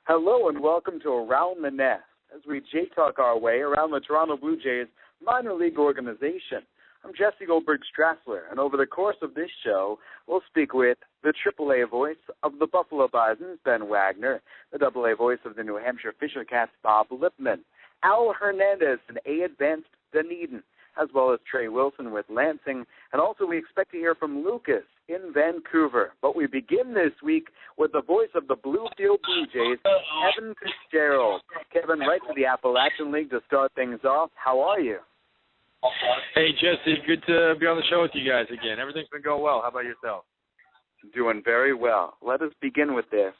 Hello and welcome to Around the Nest, as we J-Talk our way around the Toronto Blue Jays minor league organization. I'm Jesse Goldberg-Strassler, and over the course of this show, we'll speak with the AAA voice of the Buffalo Bisons, Ben Wagner, the AA voice of the New Hampshire Fisher Cats, Bob Lipman, Al Hernandez and A Advanced Dunedin, as well as Trey Wilson with Lansing, and also we expect to hear from Lucas in Vancouver. But we begin this week with the voice of the Bluefield Blue Jays, Kevin Fitzgerald. Kevin, right to the Appalachian League to start things off. How are you? Hey, Jesse, good to be on the show with you guys again. Everything's been going well. How about yourself? Doing very well. Let us begin with this.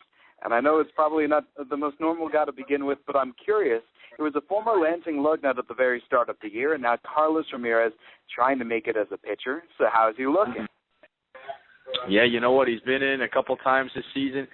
And I know it's probably not the most normal guy to begin with, but I'm curious. It was a former Lansing Lugnut at the very start of the year, and now Carlos Ramirez trying to make it as a pitcher. So how's he looking? Yeah, you know what? He's been in a couple times this season.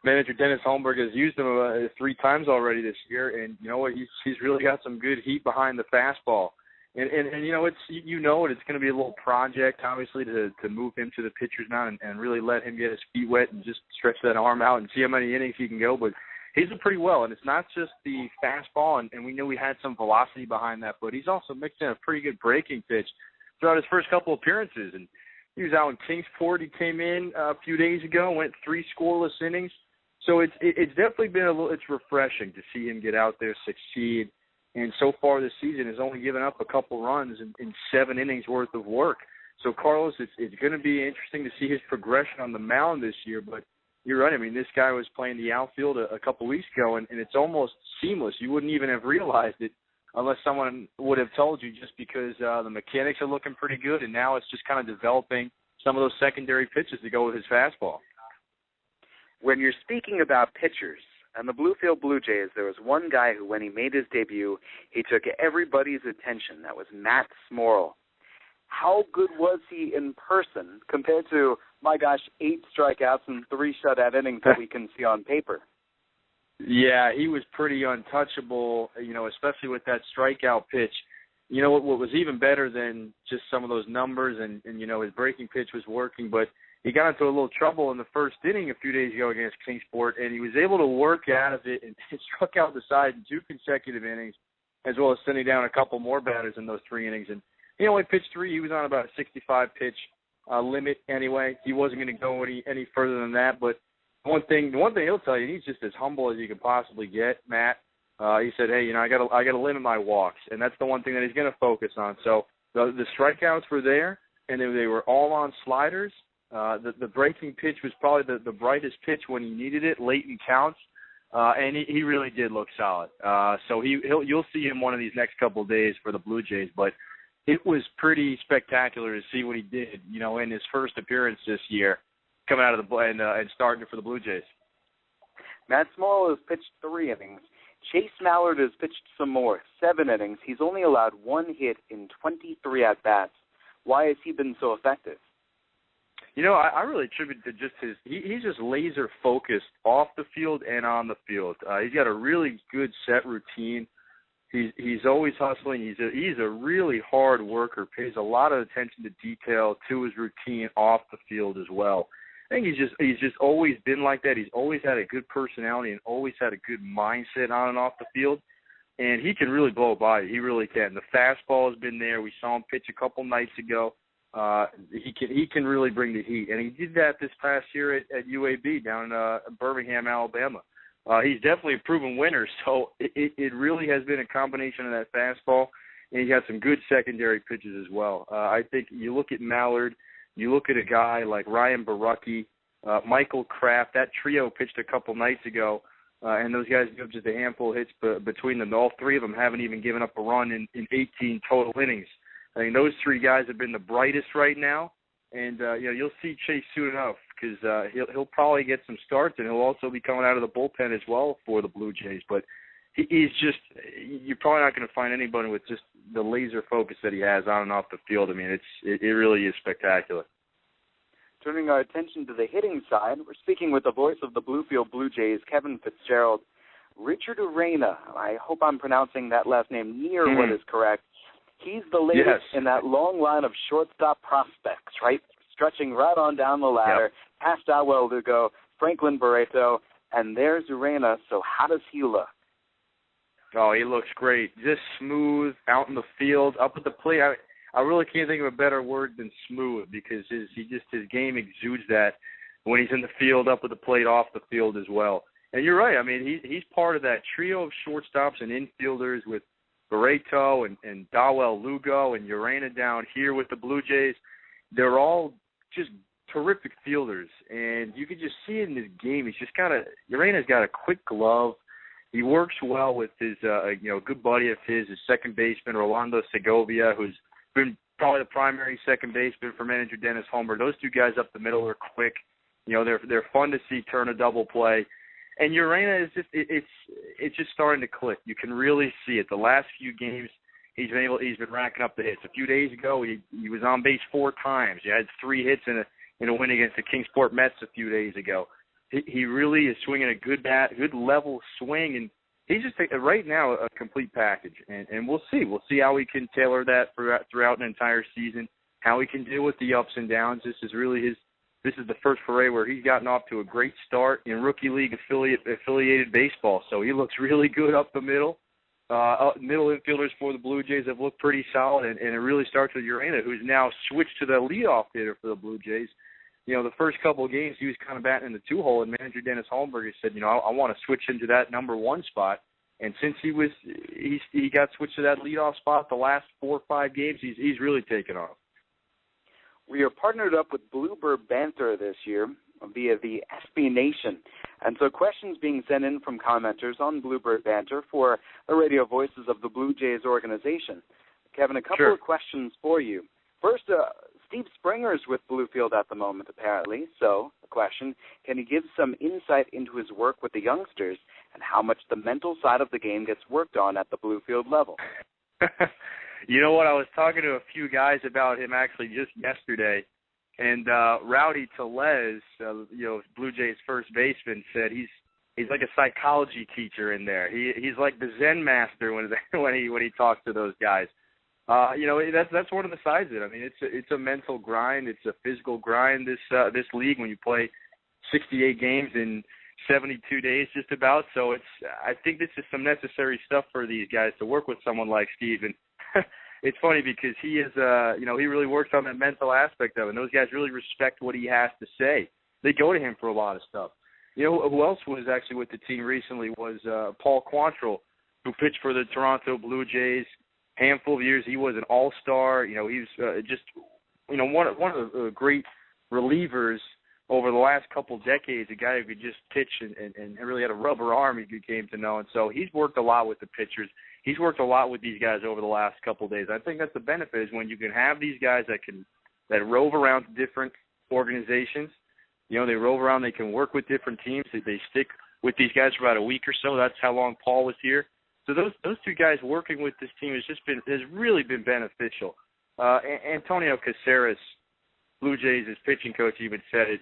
Manager Dennis Holmberg has used him 3 times already this year, and you know what? He's really got some good heat behind the fastball. And you know, it's going to be a little project, obviously, to move him to the pitcher's mound and really let him get his feet wet and just stretch that arm out and see how many innings he can go. But he's doing pretty well, and it's not just the fastball, and we know he had some velocity behind that, but he's also mixed in a pretty good breaking pitch throughout his first couple appearances. And he was out in Kingsport. He came in a few days ago, went 3 scoreless innings. So it's definitely been it's refreshing to see him get out there, succeed. And so far this season has only given up a couple runs in 7 innings worth of work. So, Carlos, it's going to be interesting to see his progression on the mound this year. But you're right. I mean, this guy was playing the outfield a couple weeks ago, and it's almost seamless. You wouldn't even have realized it unless someone would have told you, just because the mechanics are looking pretty good, and now it's just kind of developing some of those secondary pitches to go with his fastball. When you're speaking about pitchers, and the Bluefield Blue Jays, there was one guy who, when he made his debut, he took everybody's attention. That was Matt Smoral. How good was he in person compared to, my gosh, 8 strikeouts and 3 shutout innings that we can see on paper? Yeah, he was pretty untouchable, you know, especially with that strikeout pitch. You know, what was even better than just some of those numbers and you know, his breaking pitch was working, but he got into a little trouble in the first inning a few days ago against Kingsport, and he was able to work out of it and struck out the side in 2 consecutive innings, as well as sending down a couple more batters in those 3 innings. And he only pitched 3. He was on about a 65-pitch limit anyway. He wasn't going to go any further than that. But the one thing he'll tell you, he's just as humble as you can possibly get, Matt. He said, hey, you know, I got to limit my walks, and that's the one thing that he's going to focus on. So the strikeouts were there, and they were all on sliders. The breaking pitch was probably the brightest pitch when he needed it, late in counts, and he really did look solid. So you'll see him one of these next couple of days for the Blue Jays, but it was pretty spectacular to see what he did, you know, in his first appearance this year, coming out of the and starting for the Blue Jays. Matt Smoral has pitched 3 innings. Chase Mallard has pitched some more, 7 innings. He's only allowed 1 hit in 23 at-bats. Why has he been so effective? You know, I really attribute to just he's just laser focused off the field and on the field. He's got a really good set routine. He's always hustling. He's a really hard worker. Pays a lot of attention to detail to his routine off the field as well. I think he's just always been like that. He's always had a good personality and always had a good mindset on and off the field. And he can really blow by you. He really can. The fastball has been there. We saw him pitch a couple nights ago. He can really bring the heat, and he did that this past year at UAB down in Birmingham, Alabama. He's definitely a proven winner, so it really has been a combination of that fastball, and he got some good secondary pitches as well. I think you look at Mallard, you look at a guy like Ryan Barucki, Michael Kraft. That trio pitched a couple nights ago, and those guys give just a handful of hits between them. All 3 of them haven't even given up a run in 18 total innings. I mean, those 3 guys have been the brightest right now, and you know, you'll see Chase soon enough because he'll probably get some starts, and he'll also be coming out of the bullpen as well for the Blue Jays. But he's just you're probably not going to find anybody with just the laser focus that he has on and off the field. I mean, it really is spectacular. Turning our attention to the hitting side, we're speaking with the voice of the Bluefield Blue Jays, Kevin Fitzgerald. Richard Urena, I hope I'm pronouncing that last name near what is correct. He's the latest in that long line of shortstop prospects, right? Stretching right on down the ladder, past Alwell Lugo, Franklin Barreto, And there's Urena, so how does he look? Oh, he looks great. Just smooth, out in the field, up at the plate. I really can't think of a better word than smooth, because his game exudes that when he's in the field, up at the plate, off the field as well. And you're right. I mean, he's part of that trio of shortstops and infielders with Barreto and Dawel Lugo and Urena down here with the Blue Jays. They're all just terrific fielders, and you can just see it in his game. Urena's got a quick glove. He works well with his, good buddy of his second baseman, Rolando Segovia, who's been probably the primary second baseman for manager Dennis Homer. Those two guys up the middle are quick. They're fun to see turn a double play. And Urena is it's just starting to click. You can really see it. The last few games, he's been racking up the hits. A few days ago, he was on base 4 times. He had 3 hits in a win against the Kingsport Mets a few days ago. He really is swinging a good bat, good level swing, and he's just right now a complete package. And we'll see. We'll see how he can tailor that throughout an entire season, how he can deal with the ups and downs. This is the first foray where he's gotten off to a great start in rookie league affiliated baseball. So he looks really good up the middle. Middle infielders for the Blue Jays have looked pretty solid, and it really starts with Urena, who's now switched to the leadoff hitter for the Blue Jays. The first couple of games he was kind of batting in the 2-hole, and manager Dennis Holmberg said, I want to switch into that number 1 spot. And since he got switched to that leadoff spot the last 4 or 5 games, he's really taken off. We are partnered up with Bluebird Banter this year via the SB Nation. And so questions being sent in from commenters on Bluebird Banter for the radio voices of the Blue Jays organization. Kevin, a couple of questions for you. First, Steve Springer's with Bluefield at the moment, apparently. So, the question, can he give some insight into his work with the youngsters and how much the mental side of the game gets worked on at the Bluefield level? You know what? I was talking to a few guys about him actually just yesterday, and Rowdy Tellez, Blue Jays first baseman, said he's like a psychology teacher in there. He's like the Zen master when he talks to those guys. That's one of the sides of it. I mean, it's a mental grind. It's a physical grind. This league, when you play 68 games in 72 days, just about. So I think this is some necessary stuff for these guys to work with someone like Steve. And it's funny because he is, he really works on that mental aspect of it. And those guys really respect what he has to say. They go to him for a lot of stuff. Who else was actually with the team recently was Paul Quantrill, who pitched for the Toronto Blue Jays. Handful of years, he was an all-star. He was just, one of the great relievers over the last couple decades, a guy who could just pitch and really had a rubber arm, you came to know. And so he's worked a lot with the pitchers. He's worked a lot with these guys over the last couple of days. I think that's the benefit, is when you can have these guys that rove around to different organizations. They rove around, they can work with different teams. They stick with these guys for about a week or so. That's how long Paul was here. So those two guys working with this team has really been beneficial. Antonio Caceres, Blue Jays' pitching coach, even said it.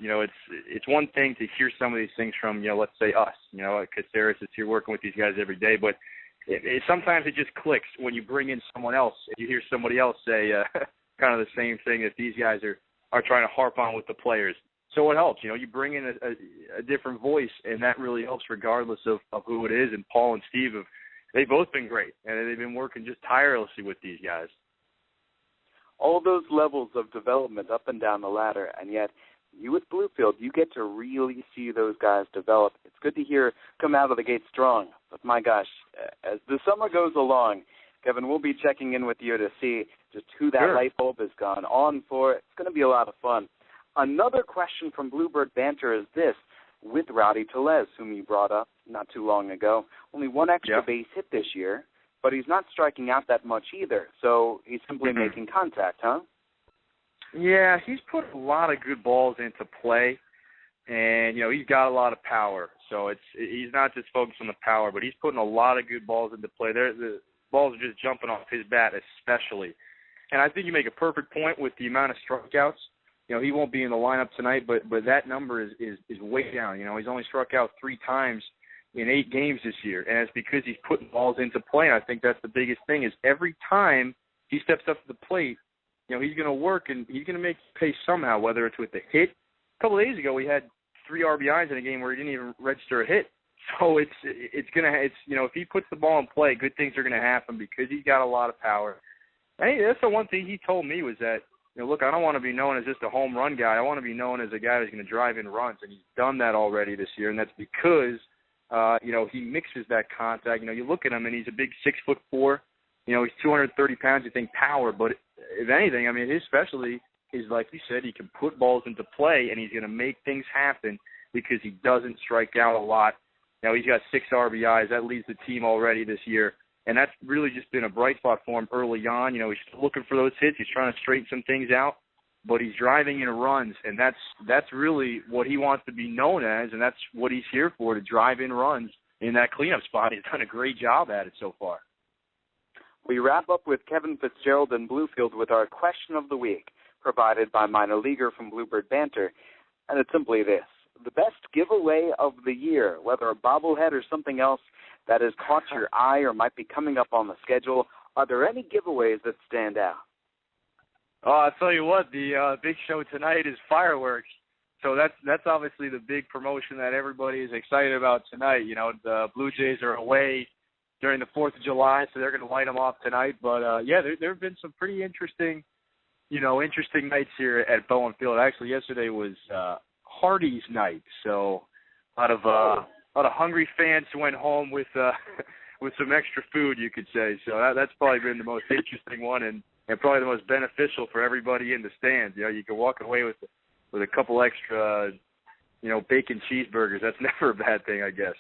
It's one thing to hear some of these things from let's say us. Caceres is here working with these guys every day, but sometimes it just clicks when you bring in someone else and you hear somebody else say kind of the same thing that these guys are trying to harp on with the players. So it helps. You bring in a different voice, and that really helps regardless of who it is. And Paul and Steve they've both been great, and they've been working just tirelessly with these guys. All those levels of development up and down the ladder, and yet you with Bluefield, you get to really see those guys develop. It's good to hear come out of the gate strong. But my gosh, as the summer goes along, Kevin, we'll be checking in with you to see just who that light bulb has gone on for. It's going to be a lot of fun. Another question from Bluebird Banter is this. With Rowdy Tellez, whom you brought up not too long ago, only 1 extra base hit this year, but he's not striking out that much either, so he's simply making contact, huh? Yeah, he's put a lot of good balls into play, and, he's got a lot of power, so he's not just focused on the power, but he's putting a lot of good balls into play. The balls are just jumping off his bat especially, and I think you make a perfect point with the amount of strikeouts. He won't be in the lineup tonight, but that number is way down. He's only struck out 3 times in 8 games this year, and it's because he's putting balls into play. And I think that's the biggest thing, is every time he steps up to the plate, he's going to work and he's going to make it pay somehow, whether it's with the hit. A couple of days ago, we had 3 RBIs in a game where he didn't even register a hit. So it's if he puts the ball in play, good things are going to happen because he's got a lot of power. And that's the one thing he told me was that, look, I don't want to be known as just a home run guy. I want to be known as a guy who's going to drive in runs, and he's done that already this year, and that's because, he mixes that contact. You look at him, and he's a big 6'4". He's 230 pounds. You think power, but if anything, his specialty is, like you said, he can put balls into play, and he's going to make things happen because he doesn't strike out a lot. He's got 6 RBIs. That leads the team already this year. And that's really just been a bright spot for him early on. He's still looking for those hits. He's trying to straighten some things out. But he's driving in runs, and that's really what he wants to be known as, and that's what he's here for, to drive in runs in that cleanup spot. He's done a great job at it so far. We wrap up with Kevin Fitzgerald and Bluefield with our question of the week, provided by minor leaguer from Bluebird Banter. And it's simply this: the best giveaway of the year, whether a bobblehead or something else that has caught your eye or might be coming up on the schedule. Are there any giveaways that stand out? Oh, I'll tell you what, the big show tonight is fireworks. So that's obviously the big promotion that everybody is excited about tonight. The Blue Jays are away during the 4th of July, so they're going to light them off tonight. But, there have been some pretty interesting nights here at Bowen Field. Actually, yesterday was Hardy's night, so a lot of hungry fans went home with some extra food, you could say. So that's probably been the most interesting one and probably the most beneficial for everybody in the stands. You can walk away with a couple extra, bacon cheeseburgers. That's never a bad thing, I guess.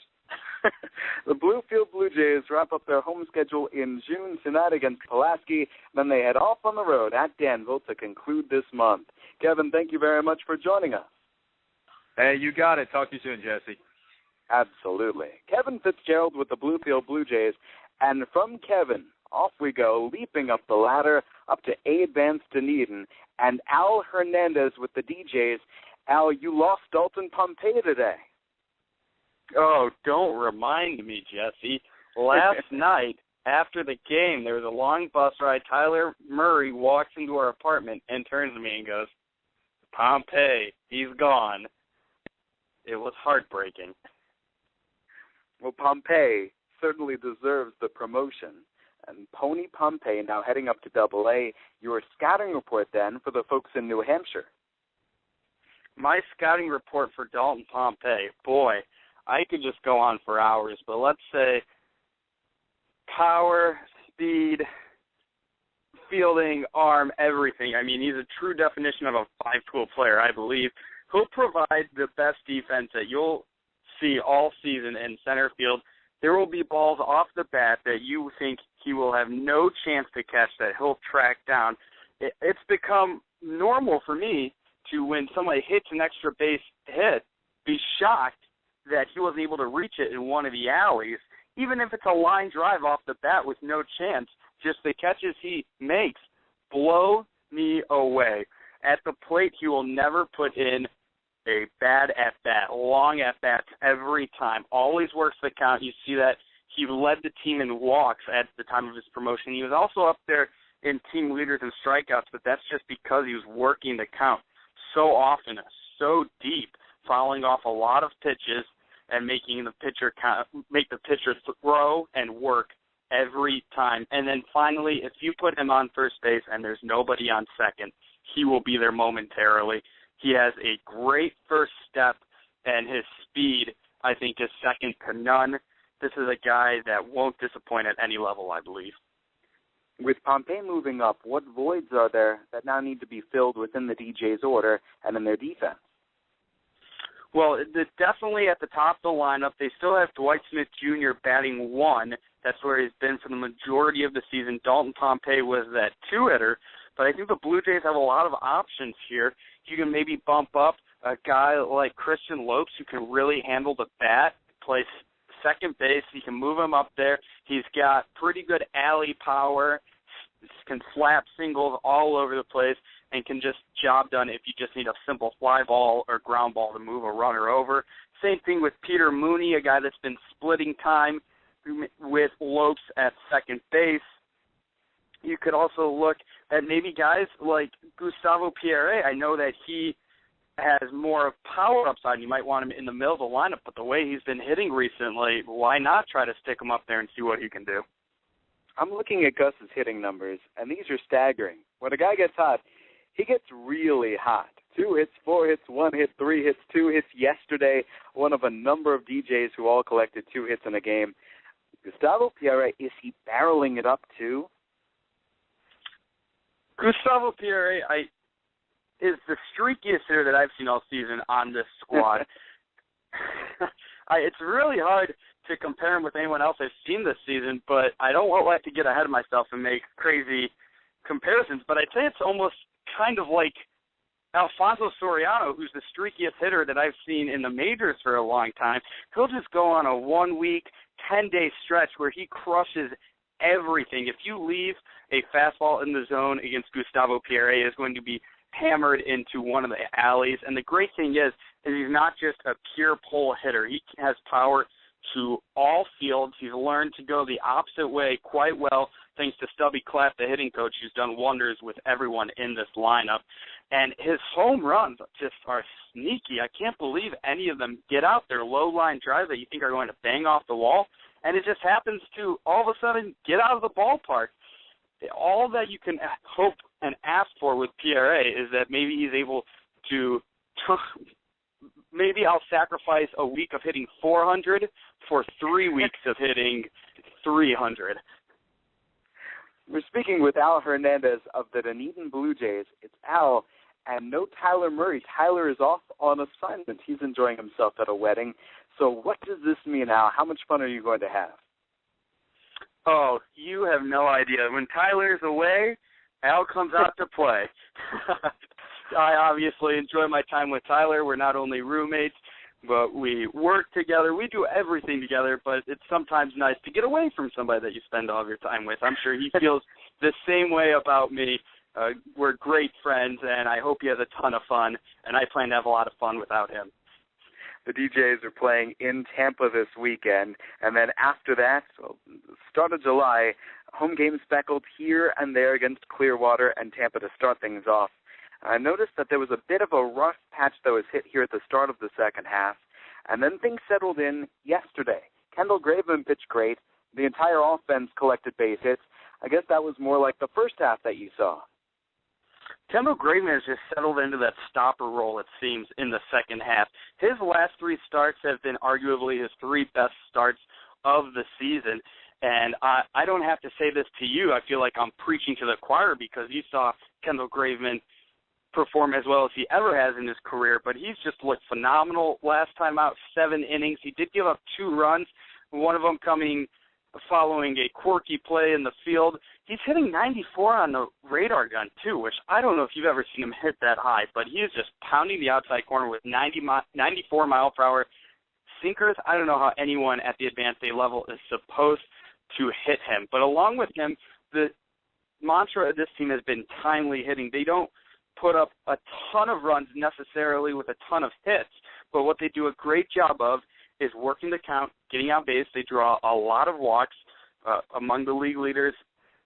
The Bluefield Blue Jays wrap up their home schedule in June tonight against Pulaski. Then they head off on the road at Danville to conclude this month. Kevin, thank you very much for joining us. Hey, you got it. Talk to you soon, Jesse. Absolutely. Kevin Fitzgerald with the Bluefield Blue Jays. And from Kevin, off we go, leaping up the ladder, up to A advanced Dunedin, and Al Hernandez with the DJs. Al, you lost Dalton Pompey today. Oh, don't remind me, Jesse. Last night, after the game, there was a long bus ride. Tyler Murray walks into our apartment and turns to me and goes, "Pompey, he's gone." It was heartbreaking. Well, Pompey certainly deserves the promotion. And Pony Pompey now heading up to Double-A. Your scouting report, then, for the folks in New Hampshire. My scouting report for Dalton Pompey, boy, I could just go on for hours, but let's say power, speed, fielding, arm, everything. He's a true definition of a 5-tool player, I believe. He'll provide the best defense that you'll see all season in center field. There will be balls off the bat that you think he will have no chance to catch that he'll track down. It's become normal for me to, when somebody hits an extra base hit, be shocked that he wasn't able to reach it in one of the alleys, even if it's a line drive off the bat with no chance. Just the catches he makes blow me away. At the plate, he will never put in a bad at-bat, long at-bats every time. Always works the count. You see that he led the team in walks at the time of his promotion. He was also up there in team leaders and strikeouts, but that's just because he was working the count so often, so deep, fouling off a lot of pitches and making the pitcher make the pitcher throw and work every time. And then finally, if you put him on first base and there's nobody on second, he will be there momentarily. He has a great first step, and his speed, I think, is second to none. This is a guy that won't disappoint at any level, I believe. With Pompey moving up, what voids are there that now need to be filled within the DJ's order and in their defense? Well, definitely at the top of the lineup, they still have Dwight Smith Jr. batting 1. That's where he's been for the majority of the season. Dalton Pompey was that 2-hitter. But I think the Blue Jays have a lot of options here. You can maybe bump up a guy like Christian Lopes who can really handle the bat, plays second base. You can move him up there. He's got pretty good alley power, can slap singles all over the place, and can just job done if you just need a simple fly ball or ground ball to move a runner over. Same thing with Peter Mooney, a guy that's been splitting time with Lopes at second base. You could also look at maybe guys like Gustavo Pierre. I know that he has more power upside. You might want him in the middle of the lineup, but the way he's been hitting recently, why not try to stick him up there and see what he can do? I'm looking at Gus's hitting numbers, and these are staggering. When a guy gets hot, he gets really hot. 2 hits, 4 hits, 1 hit, 3 hits, 2 hits yesterday, one of a number of DJs who all collected 2 hits in a game. Gustavo Pierre, is he barreling it up too? Gustavo Pierre is the streakiest hitter that I've seen all season on this squad. It's really hard to compare him with anyone else I've seen this season, but I don't like to get ahead of myself and make crazy comparisons, but I'd say it's almost kind of like Alfonso Soriano, who's the streakiest hitter that I've seen in the majors for a long time. He'll just go on a 1-week, 10-day stretch where he crushes everything. If you leave a fastball in the zone against Gustavo Pierre, it's going to be hammered into one of the alleys. And the great thing is he's not just a pure pull hitter. He has power to all fields. He's learned to go the opposite way quite well, thanks to Stubby Clapp, the hitting coach, who's done wonders with everyone in this lineup. And his home runs just are sneaky. I can't believe any of them get out there, low-line drives that you think are going to bang off the wall, and it just happens to all of a sudden get out of the ballpark. All that you can hope and ask for with Pierre is that maybe he's able to maybe I'll sacrifice a week of hitting 400 for 3 weeks of hitting 300. We're speaking with Al Hernandez of the Dunedin Blue Jays. It's Al, and no Tyler Murray. Tyler is off on assignment. He's enjoying himself at a wedding. So what does this mean, Al? How much fun are you going to have? Oh, you have no idea. When Tyler's away, Al comes out to play. I obviously enjoy my time with Tyler. We're not only roommates, but we work together. We do everything together, but it's sometimes nice to get away from somebody that you spend all of your time with. I'm sure he feels the same way about me. We're great friends, and I hope he has a ton of fun, and I plan to have a lot of fun without him. The DJs are playing in Tampa this weekend, and then after that, start of July, home games speckled here and there against Clearwater and Tampa to start things off. I noticed that there was a bit of a rough patch that was hit here at the start of the second half, and then things settled in yesterday. Kendall Graveman pitched great. The entire offense collected base hits. I guess that was more like the first half that you saw. Kendall Graveman has just settled into that stopper role, it seems, in the second half. His last 3 starts have been arguably his 3 best starts of the season. And I don't have to say this to you. I feel like I'm preaching to the choir because you saw Kendall Graveman perform as well as he ever has in his career. But he's just looked phenomenal last time out, 7 innings. He did give up 2 runs, one of them coming following a quirky play in the field. He's hitting 94 on the radar gun, too, which I don't know if you've ever seen him hit that high, but he is just pounding the outside corner with 94 mile-per-hour sinkers. I don't know how anyone at the advanced A level is supposed to hit him. But along with him, the mantra of this team has been timely hitting. They don't put up a ton of runs necessarily with a ton of hits, but what they do a great job of is working the count, getting on base. They draw a lot of walks, among the league leaders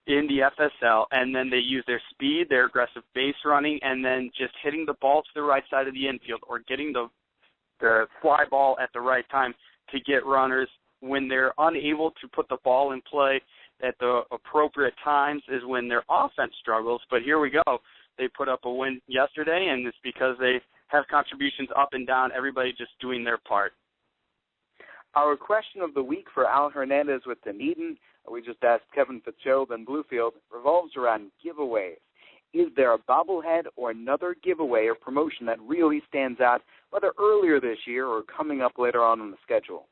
in the FSL, and then they use their speed, their aggressive base running, and then just hitting the ball to the right side of the infield or getting the fly ball at the right time to get runners. When they're unable to put the ball in play at the appropriate times is when their offense struggles. But here we go. They put up a win yesterday, and it's because they have contributions up and down, everybody just doing their part. Our question of the week for Al Hernandez with Dunedin, we just asked Kevin Fitzgerald and Bluefield, revolves around giveaways. Is there a bobblehead or another giveaway or promotion that really stands out, whether earlier this year or coming up later on in the schedule?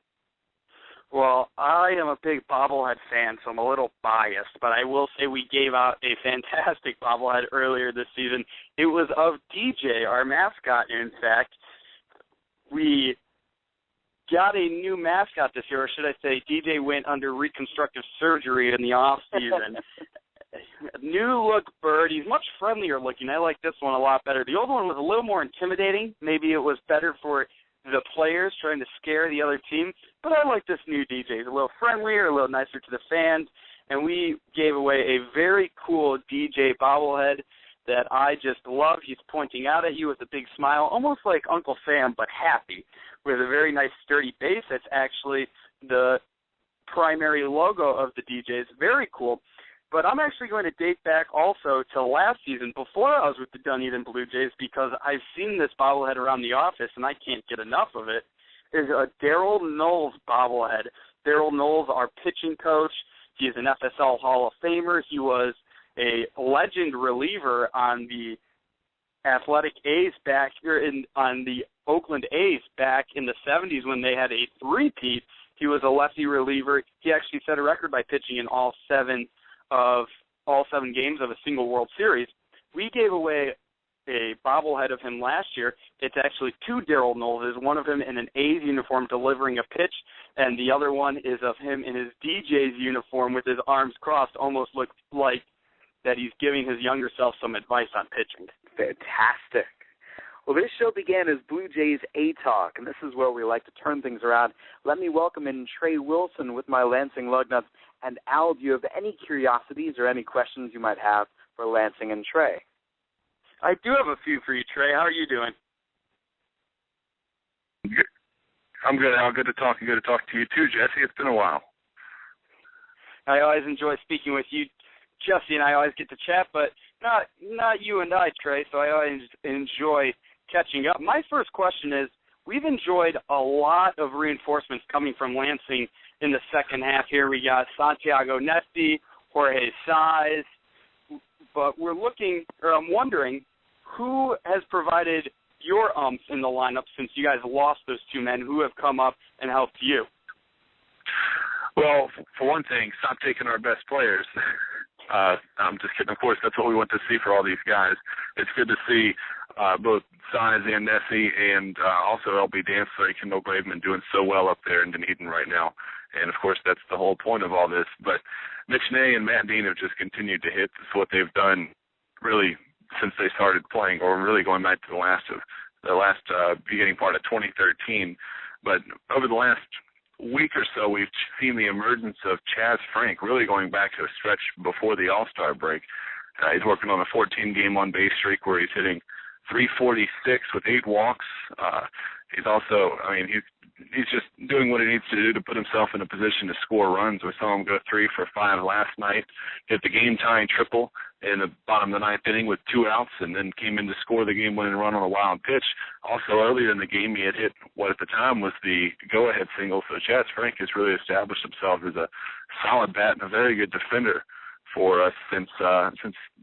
Well, I am a big bobblehead fan, so I'm a little biased, but I will say we gave out a fantastic bobblehead earlier this season. It was of DJ, our mascot, in fact. We got a new mascot this year, or should I say DJ went under reconstructive surgery in the off-season. New look bird. He's much friendlier looking. I like this one a lot better. The old one was a little more intimidating. Maybe it was better for the players trying to scare the other team, but I like this new DJ. He's a little friendlier, a little nicer to the fans, and we gave away a very cool DJ bobblehead, that I just love. He's pointing out at you with a big smile, almost like Uncle Sam, but happy, with a very nice sturdy base. That's actually the primary logo of the DJs. Very cool. But I'm actually going to date back also to last season, before I was with the Dunedin Blue Jays, because I've seen this bobblehead around the office, and I can't get enough of it, is a Daryl Knowles bobblehead. Daryl Knowles, our pitching coach, he is an FSL Hall of Famer. He was a legend reliever on the Athletic A's back here on the Oakland A's back in the 70s when they had a three-peat. He was a lefty reliever. He actually set a record by pitching in all seven games of a single World Series. We gave away a bobblehead of him last year. It's actually two Daryl Knowles. One of him in an A's uniform delivering a pitch, and the other one is of him in his DJ's uniform with his arms crossed, almost looks like that he's giving his younger self some advice on pitching. Fantastic. Well, this show began as Blue Jays A-Talk, and this is where we like to turn things around. Let me welcome in Trey Wilson with my Lansing Lugnuts. And Al, do you have any curiosities or any questions you might have for Lansing and Trey? I do have a few for you, Trey. How are you doing? I'm good, Al. Good to talk to you too, Jesse. It's been a while. I always enjoy speaking with you. Jesse and I always get to chat, but not you and I, Trey, so I always enjoy catching up. My first question is, we've enjoyed a lot of reinforcements coming from Lansing in the second half here. We got Santiago Nesti, Jorge Saiz, but I'm wondering who has provided your in the lineup since you guys lost those two men who have come up and helped you? Well, for one thing, stop taking our best players. I'm just kidding. Of course, that's what we want to see for all these guys. It's good to see both Saiz and Nessie and also LB Dancer and Kendall Graveman doing so well up there in Dunedin right now. And, of course, that's the whole point of all this. But Mitch Ney and Matt Dean have just continued to hit. It's what they've done really since they started playing, or really going back to the last beginning part of 2013. But over the last week or so, we've seen the emergence of Chaz Frank, really going back to a stretch before the All-Star break. He's working on a 14-game on-base streak where he's hitting .346 with 8 walks. He's also, he's just doing what he needs to do to put himself in a position to score runs. We saw him go 3 for 5 last night, hit the game-tying triple in the bottom of the 9th inning with 2 outs, and then came in to score the game-winning run on a wild pitch. Also, earlier in the game, he had hit what at the time was the go-ahead single. So Chaz Frank has really established himself as a solid bat and a very good defender for us since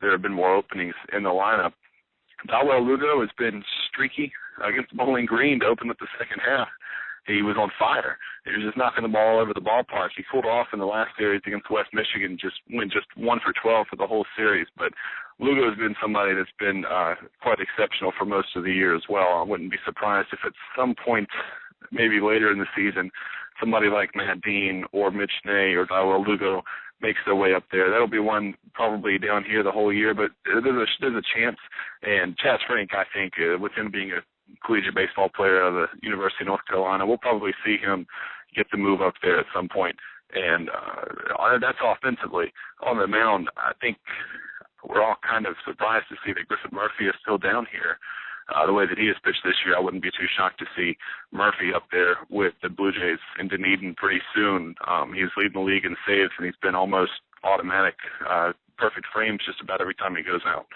there have been more openings in the lineup. Dawel Lugo has been streaky against Bowling Green to open up the second half. He was on fire. He was just knocking the ball over the ballpark. He cooled off in the last series against West Michigan, went 1 for 12 for the whole series. But Lugo has been somebody that's been quite exceptional for most of the year as well. I wouldn't be surprised if at some point, maybe later in the season, somebody like Matt Dean or Mitch Ney or Dawel Lugo makes their way up there. That'll be one probably down here the whole year, but there's a chance. And Chaz Frank, I think, with him being a collegiate baseball player out of the University of North Carolina, we'll probably see him get the move up there at some point. And that's offensively. On the mound, I think we're all kind of surprised to see that Griffin Murphy is still down here. The way that he has pitched this year, I wouldn't be too shocked to see Murphy up there with the Blue Jays in Dunedin pretty soon. He's leading the league in saves, and he's been almost automatic, perfect frames just about every time he goes out.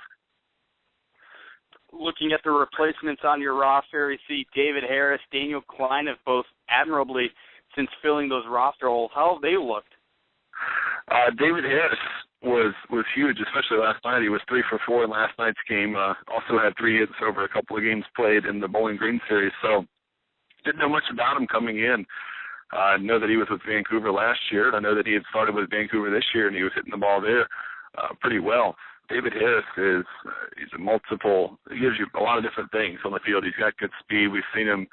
Looking at the replacements on your roster, you see David Harris, Daniel Klein have both admirably since filling those roster holes. How have they looked? David Harris was huge, especially last night. He was 3 for 4 in last night's game. Also had 3 hits over a couple of games played in the Bowling Green series. So didn't know much about him coming in. I know that he was with Vancouver last year. I know that he had started with Vancouver this year, and he was hitting the ball there pretty well. David Harris he's a multiple. He gives you a lot of different things on the field. He's got good speed. We've seen him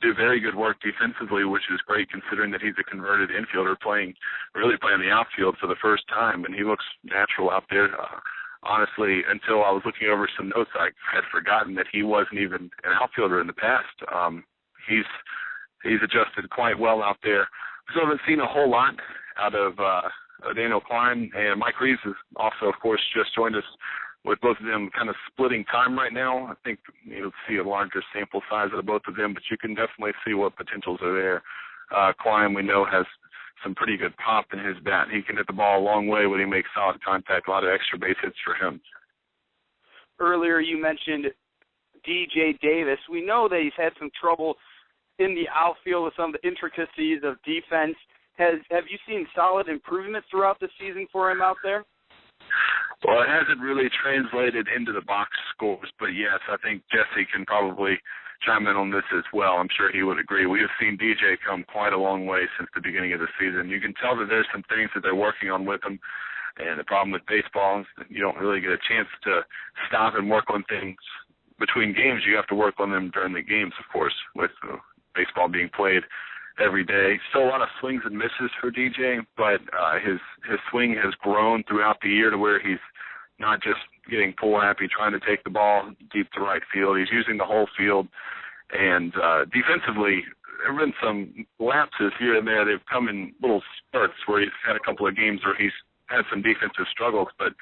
do very good work defensively, which is great considering that he's a converted infielder really playing the outfield for the first time, and he looks natural out there. Honestly, until I was looking over some notes, I had forgotten that he wasn't even an outfielder in the past. He's adjusted quite well out there. So I haven't seen a whole lot out of Daniel Klein, and Mike Reeves has also, of course, just joined us with both of them kind of splitting time right now, I think you'll see a larger sample size of both of them, but you can definitely see what potentials are there. Klein, we know, has some pretty good pop in his bat. He can hit the ball a long way when he makes solid contact, a lot of extra base hits for him. Earlier you mentioned DJ Davis. We know that he's had some trouble in the outfield with some of the intricacies of defense. Have you seen solid improvement throughout the season for him out there? Well, it hasn't really translated into the box scores, but yes, I think Jesse can probably chime in on this as well. I'm sure he would agree. We have seen DJ come quite a long way since the beginning of the season. You can tell that there's some things that they're working on with him, and the problem with baseball is that you don't really get a chance to stop and work on things between games. You have to work on them during the games, of course, with baseball being played every day. Still a lot of swings and misses for DJ, but his swing has grown throughout the year to where he's not just getting pull happy trying to take the ball deep to right field. He's using the whole field. And defensively, there have been some lapses here and there. They've come in little spurts where he's had a couple of games where he's had some defensive struggles, but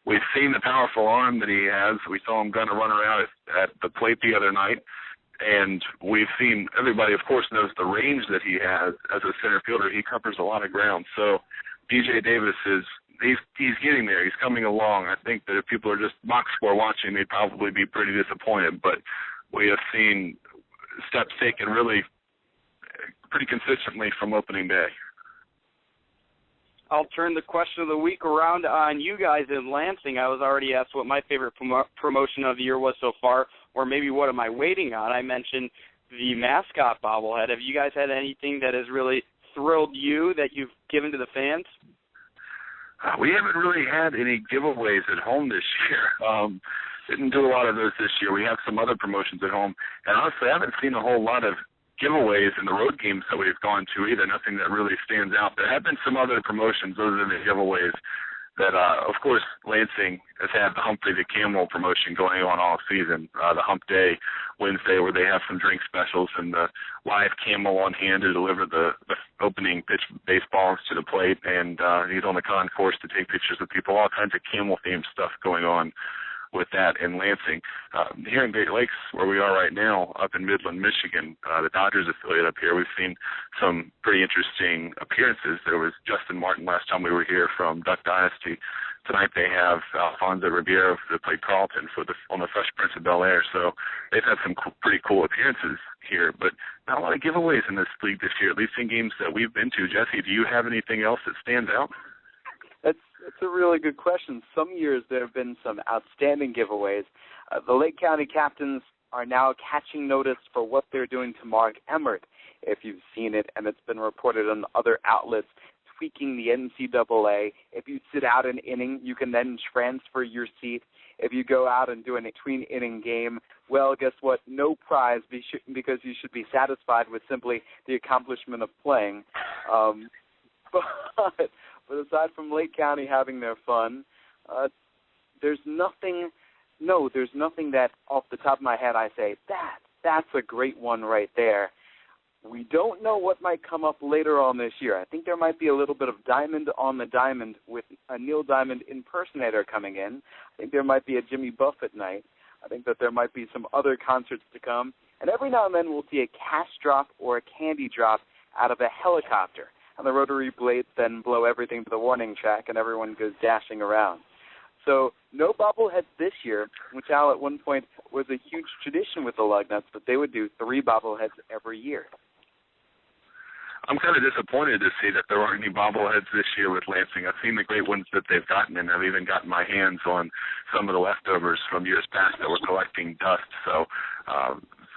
we've seen the powerful arm that he has. We saw him gun a runner out at the plate the other night. And we've seen, everybody, of course, knows the range that he has as a center fielder. He covers a lot of ground. So DJ Davis he's getting there. He's coming along. I think that if people are just box score watching, they'd probably be pretty disappointed. But we have seen steps taken really pretty consistently from opening day. I'll turn the question of the week around on you guys in Lansing. I was already asked what my favorite promotion of the year was so far, or maybe what am I waiting on. I mentioned the mascot bobblehead. Have you guys had anything that has really thrilled you that you've given to the fans? We haven't really had any giveaways at home this year. Didn't do a lot of those this year. We have some other promotions at home. And honestly, I haven't seen a whole lot of giveaways in the road games that we've gone to either. Nothing that really stands out. There have been some other promotions other than the giveaways that, of course, Lansing has had the Humphrey the Camel promotion going on all season. The Hump Day Wednesday where they have some drink specials and the live camel on hand to deliver the opening pitch baseballs to the plate. And he's on the concourse to take pictures of people, all kinds of camel-themed stuff going on with that in Lansing. Here in Great Lakes, where we are right now, up in Midland, Michigan, the Dodgers affiliate up here, we've seen some pretty interesting appearances. There was Justin Martin last time we were here from Duck Dynasty. Tonight they have Alfonso Ribeiro that played Carlton on the Fresh Prince of Bel-Air. So they've had some pretty cool appearances here, but not a lot of giveaways in this league this year, at least in games that we've been to. Jesse, do you have anything else that stands out? That's a really good question. Some years there have been some outstanding giveaways. The Lake County Captains are now catching notice for what they're doing to Mark Emmert, if you've seen it, and it's been reported on other outlets, tweaking the NCAA. If you sit out an inning, you can then transfer your seat. If you go out and do a between-inning game, well, guess what? No prize because you should be satisfied with simply the accomplishment of playing. But aside from Lake County having their fun, there's nothing that off the top of my head I say, that's a great one right there. We don't know what might come up later on this year. I think there might be a little bit of Diamond on the Diamond with a Neil Diamond impersonator coming in. I think there might be a Jimmy Buffett night. I think that there might be some other concerts to come. And every now and then we'll see a cash drop or a candy drop out of a helicopter. And the rotary blades then blow everything to the warning track, and everyone goes dashing around. So no bobbleheads this year, which Al at one point was a huge tradition with the Lugnuts, but they would do 3 bobbleheads every year. I'm kind of disappointed to see that there aren't any bobbleheads this year with Lansing. I've seen the great ones that they've gotten, and I've even gotten my hands on some of the leftovers from years past that were collecting dust. So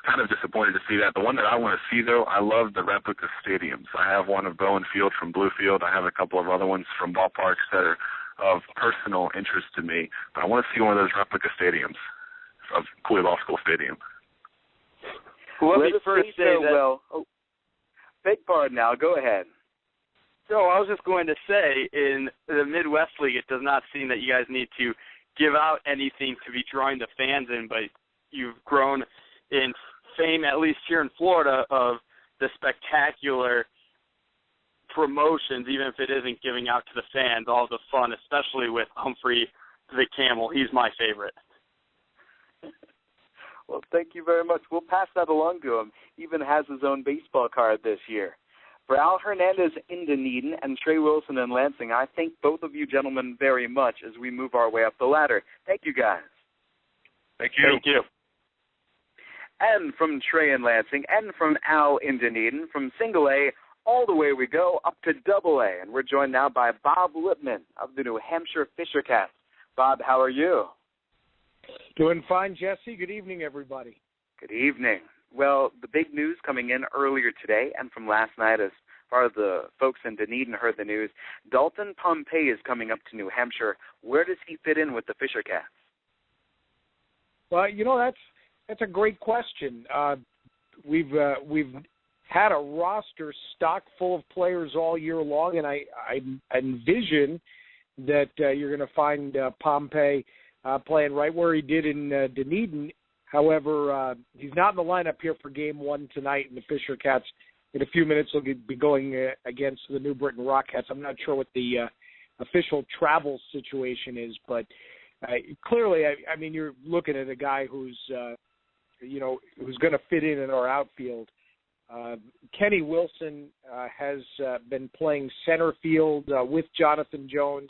kind of disappointed to see that. The one that I want to see, though, I love the replica stadiums. I have one of Bowen Field from Bluefield. I have a couple of other ones from ballparks that are of personal interest to me. But I want to see one of those replica stadiums of Cooley Law School Stadium. Let me first say that. Beg pardon, Al. Go ahead. So I was just going to say, in the Midwest League, it does not seem that you guys need to give out anything to be drawing the fans in, but you've grown in fame, at least here in Florida, of the spectacular promotions, even if it isn't giving out to the fans, all the fun, especially with Humphrey the Camel. He's my favorite. Well, thank you very much. We'll pass that along to him. He even has his own baseball card this year. For Al Hernandez in Dunedin and Trey Wilson in Lansing, I thank both of you gentlemen very much as we move our way up the ladder. Thank you, guys. Thank you. Thank you. And from Trey in Lansing and from Al in Dunedin, from single A all the way we go up to double A. And we're joined now by Bob Lipman of the New Hampshire Fisher Cats. Bob, how are you? Doing fine, Jesse. Good evening, everybody. Good evening. Well, the big news coming in earlier today and from last night, as far as the folks in Dunedin heard the news, Dalton Pompey is coming up to New Hampshire. Where does he fit in with the Fisher Cats? Well, that's a great question. We've had a roster stock full of players all year long, and I envision that you're going to find Pompey playing right where he did in Dunedin. However, he's not in the lineup here for Game 1 tonight, and the Fisher Cats in a few minutes will be going against the New Britain Rockets. I'm not sure what the official travel situation is, but clearly, I mean, you're looking at a guy who's going to fit in our outfield. Kenny Wilson has been playing center field with Jonathan Jones.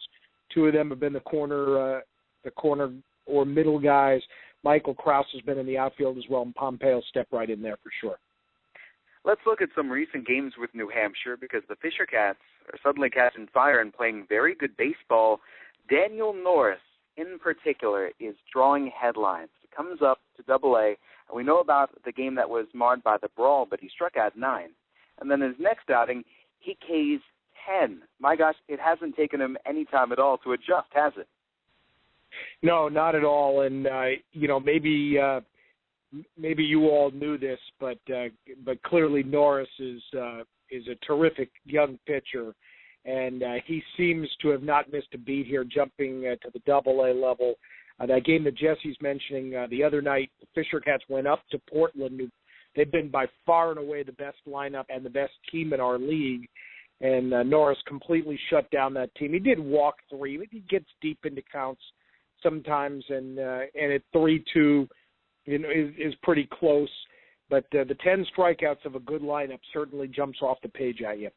Two of them have been the corner or middle guys. Michael Krause has been in the outfield as well, and Pompey will step right in there for sure. Let's look at some recent games with New Hampshire because the Fisher Cats are suddenly catching fire and playing very good baseball. Daniel Norris, in particular, is drawing headlines. He comes up to Double A, and we know about the game that was marred by the brawl, but he struck out 9. And then his next outing, he Ks 10. My gosh, it hasn't taken him any time at all to adjust, has it? No, not at all. And maybe you all knew this, but clearly Norris is a terrific young pitcher, and he seems to have not missed a beat here, jumping to the Double A level. That game that Jesse's mentioning the other night, the Fisher Cats went up to Portland. They've been by far and away the best lineup and the best team in our league, and Norris completely shut down that team. He did walk 3, but he gets deep into counts sometimes, and at 3-2 is pretty close. But the 10 strikeouts of a good lineup certainly jumps off the page at you.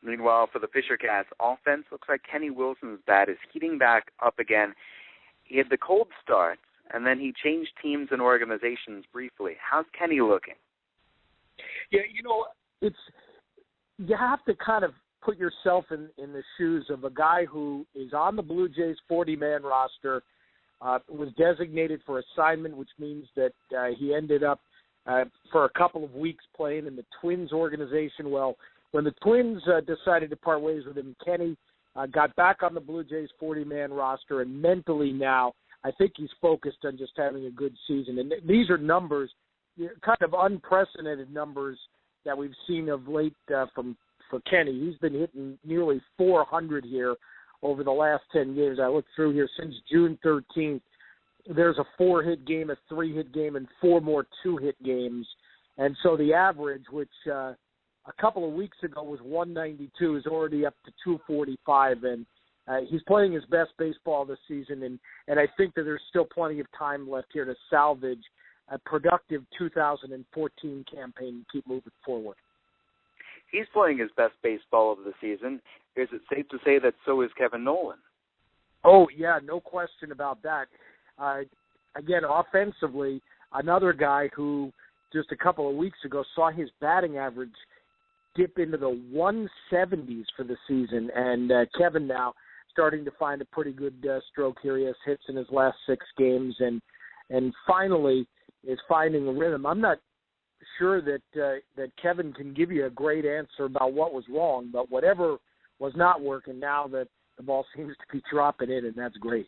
Meanwhile, for the Fisher Cats, offense looks like Kenny Wilson's bat is heating back up again. He had the cold starts, and then he changed teams and organizations briefly. How's Kenny looking? Yeah, you have to kind of put yourself in the shoes of a guy who is on the Blue Jays 40-man roster, was designated for assignment, which means that he ended up for a couple of weeks playing in the Twins organization. Well, when the Twins decided to part ways with him, Kenny got back on the Blue Jays 40-man roster, and mentally now I think he's focused on just having a good season. And these are numbers, kind of unprecedented numbers that we've seen of late for Kenny. He's been hitting nearly 400 here over the last 10 years. I looked through here since June 13th. There's a 4-hit game, a 3-hit game, and 4 more 2-hit games. And so the average, which a couple of weeks ago was 192, is already up to 245. And he's playing his best baseball this season. And I think that there's still plenty of time left here to salvage a productive 2014 campaign and keep moving forward. He's playing his best baseball of the season. Is it safe to say that so is Kevin Nolan? Oh, yeah, no question about that. Again, offensively, another guy who just a couple of weeks ago saw his batting average dip into the 170s for the season. And Kevin now starting to find a pretty good stroke here. He has hits in his last 6 games and finally is finding a rhythm. I'm not sure that Kevin can give you a great answer about what was wrong, but whatever was not working, now that the ball seems to be dropping in, and that's great.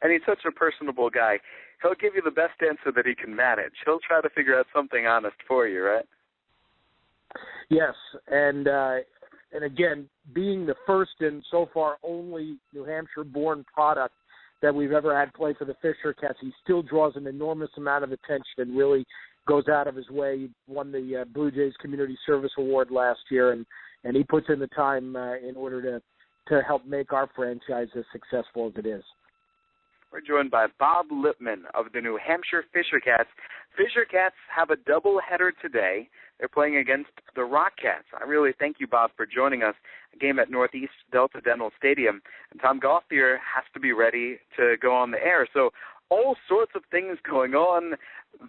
And he's such a personable guy. He'll give you the best answer that he can manage. He'll try to figure out something honest for you, right? Yes, and again, being the first and so far only New Hampshire-born product that we've ever had play for the Fisher Cats, he still draws an enormous amount of attention and really goes out of his way. He won the Blue Jays Community Service Award last year, and he puts in the time in order to help make our franchise as successful as it is. We're joined by Bob Lipman of the New Hampshire Fisher Cats. Fisher Cats have a doubleheader today. They're playing against the Rock Cats. I really thank you, Bob, for joining us. A game at Northeast Delta Dental Stadium. And Tom Gauthier has to be ready to go on the air. So all sorts of things going on.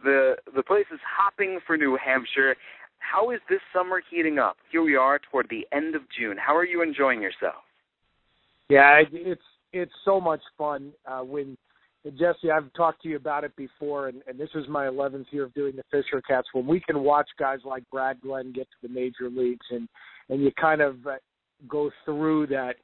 The place is hopping for New Hampshire. How is this summer heating up? Here we are toward the end of June. How are you enjoying yourself? Yeah, it's so much fun. When Jesse, I've talked to you about it before, and this is my 11th year of doing the Fisher Cats. When we can watch guys like Brad Glenn get to the major leagues, and you kind of go through that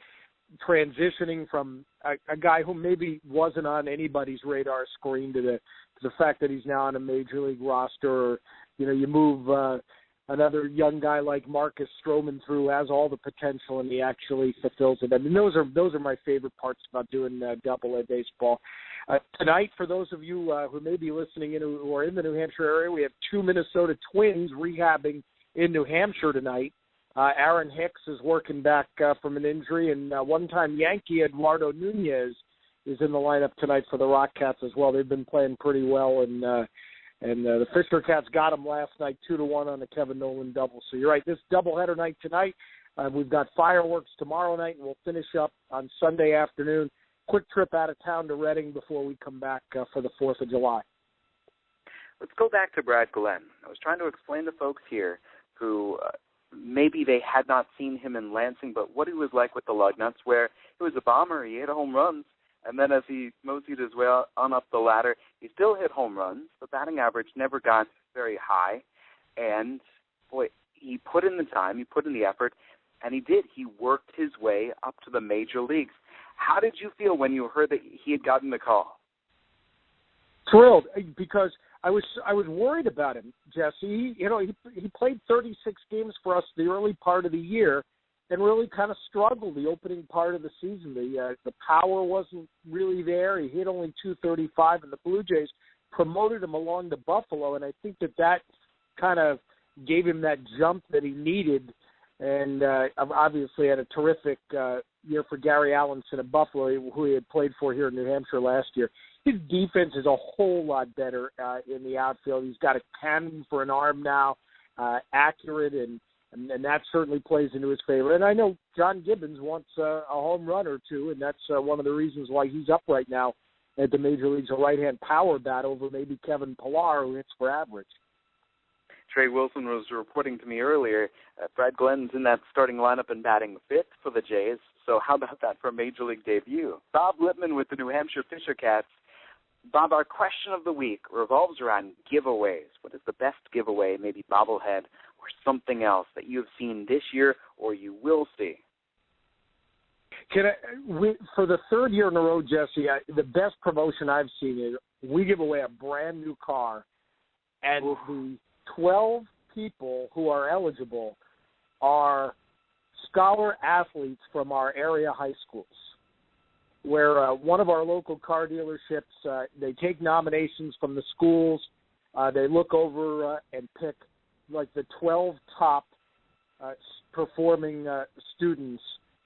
transitioning from a guy who maybe wasn't on anybody's radar screen to the fact that he's now on a major league roster. Or, you move another young guy like Marcus Stroman through, has all the potential, and he actually fulfills it. I mean, those are my favorite parts about doing double-A baseball. Tonight, for those of you who may be listening in who are in the New Hampshire area, we have 2 Minnesota Twins rehabbing in New Hampshire tonight. Aaron Hicks is working back from an injury, and one-time Yankee Eduardo Nunez is in the lineup tonight for the Rock Cats as well. They've been playing pretty well, and the Fisher Cats got them last night 2-1 on the Kevin Nolan double. So you're right, this doubleheader night tonight. We've got fireworks tomorrow night, and we'll finish up on Sunday afternoon. Quick trip out of town to Reading before we come back for the 4th of July. Let's go back to Brad Glenn. I was trying to explain to folks here who maybe they had not seen him in Lansing, but what he was like with the Lugnuts, where he was a bomber. He hit home runs. And then as he moseyed his way on up the ladder, he still hit home runs. The batting average never got very high. And, boy, he put in the time, he put in the effort, and he did. He worked his way up to the major leagues. How did you feel when you heard that he had gotten the call? Thrilled, because I was worried about him, Jesse. He played 36 games for us the early part of the year, and really kind of struggled the opening part of the season. The power wasn't really there. He hit only .235, and the Blue Jays promoted him along to Buffalo, and I think that kind of gave him that jump that he needed, and obviously had a terrific year for Gary Allenson at Buffalo, who he had played for here in New Hampshire last year. His defense is a whole lot better in the outfield. He's got a cannon for an arm now, accurate, and that certainly plays into his favor. And I know John Gibbons wants a home run or two, and that's one of the reasons why he's up right now at the Major Leagues, a right-hand power bat over maybe Kevin Pillar, who hits for average. Trey Wilson was reporting to me earlier, Brad Glenn's in that starting lineup and batting 5th for the Jays. So how about that for a Major League debut? Bob Lipman with the New Hampshire Fisher Cats. Bob, our question of the week revolves around giveaways. What is the best giveaway, maybe bobblehead or something else that you have seen this year or you will see? For the 3rd year in a row, Jesse, the best promotion I've seen is we give away a brand new car, and the 12 people who are eligible are scholar athletes from our area high schools, where one of our local car dealerships, they take nominations from the schools. They look over and pick like the 12 top performing students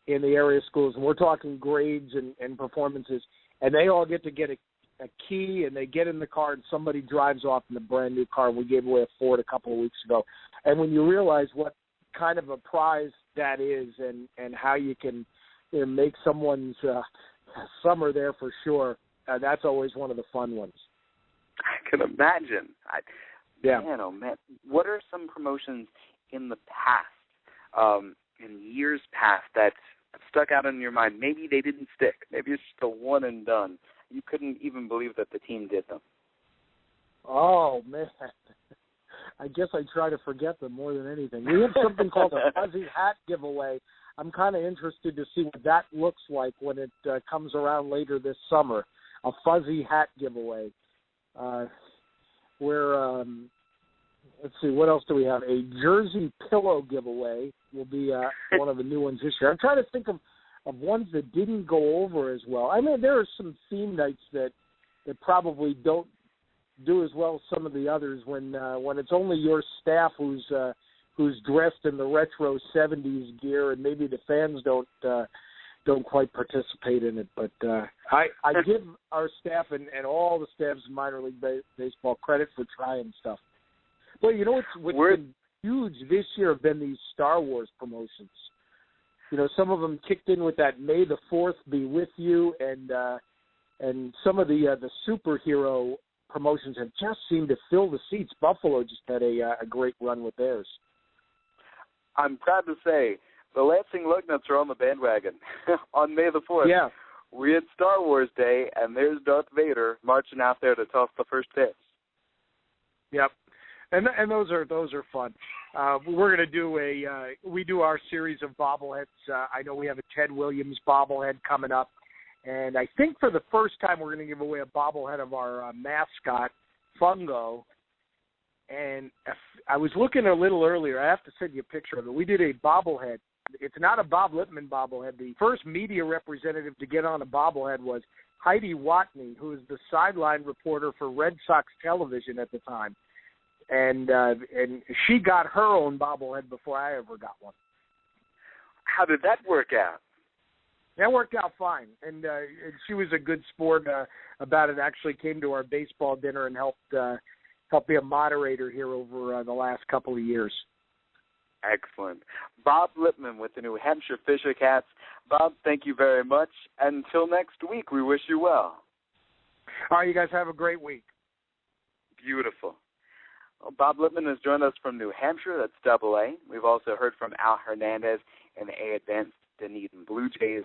in the area schools. And we're talking grades and performances. And they all get a key, and they get in the car, and somebody drives off in a brand new car. We gave away a Ford a couple of weeks ago. And when you realize what kind of a prize that is and how you can make someone's summer there for sure, that's always one of the fun ones. I can imagine. Yeah. Man, oh man, what are some promotions in the past, in years past, that stuck out in your mind? Maybe they didn't stick. Maybe it's just a one and done. You couldn't even believe that the team did them. Oh, man. I guess I try to forget them more than anything. We have something called a fuzzy hat giveaway. I'm kind of interested to see what that looks like when it comes around later this summer. A fuzzy hat giveaway. Let's see, what else do we have? A jersey pillow giveaway will be one of the new ones this year. I'm trying to think of ones that didn't go over as well. I mean, there are some theme nights that probably don't do as well as some of the others when it's only your staff who's dressed in the retro 70s gear, and maybe the fans don't don't quite participate in it. But I give our staff and all the staffs in minor league baseball credit for trying stuff. Well, you know what's been huge this year have been these Star Wars promotions. You know, some of them kicked in with that May the 4th be with you, and some of the superhero promotions have just seemed to fill the seats. Buffalo just had a great run with theirs. I'm proud to say the Lansing Lugnuts are on the bandwagon. On May the 4th, yeah, we had Star Wars Day, and there's Darth Vader marching out there to toss the first pitch. Yep. And those are fun. We're going to do we do our series of bobbleheads. I know we have a Ted Williams bobblehead coming up, and I think for the first time we're going to give away a bobblehead of our mascot, Fungo. And I was looking a little earlier. I have to send you a picture of it. We did a bobblehead. It's not a Bob Lipman bobblehead. The first media representative to get on a bobblehead was Heidi Watney, who was the sideline reporter for Red Sox television at the time. And she got her own bobblehead before I ever got one. How did that work out? That worked out fine, and she was a good sport about it. Actually, came to our baseball dinner and helped be a moderator here over the last couple of years. Excellent. Bob Lipman with the New Hampshire Fisher Cats. Bob, thank you very much. Until next week, we wish you well. All right, you guys have a great week. Beautiful. Well, Bob Lipman has joined us from New Hampshire. That's Double-A. We've also heard from Al Hernandez in the A-Advanced Dunedin Blue Jays.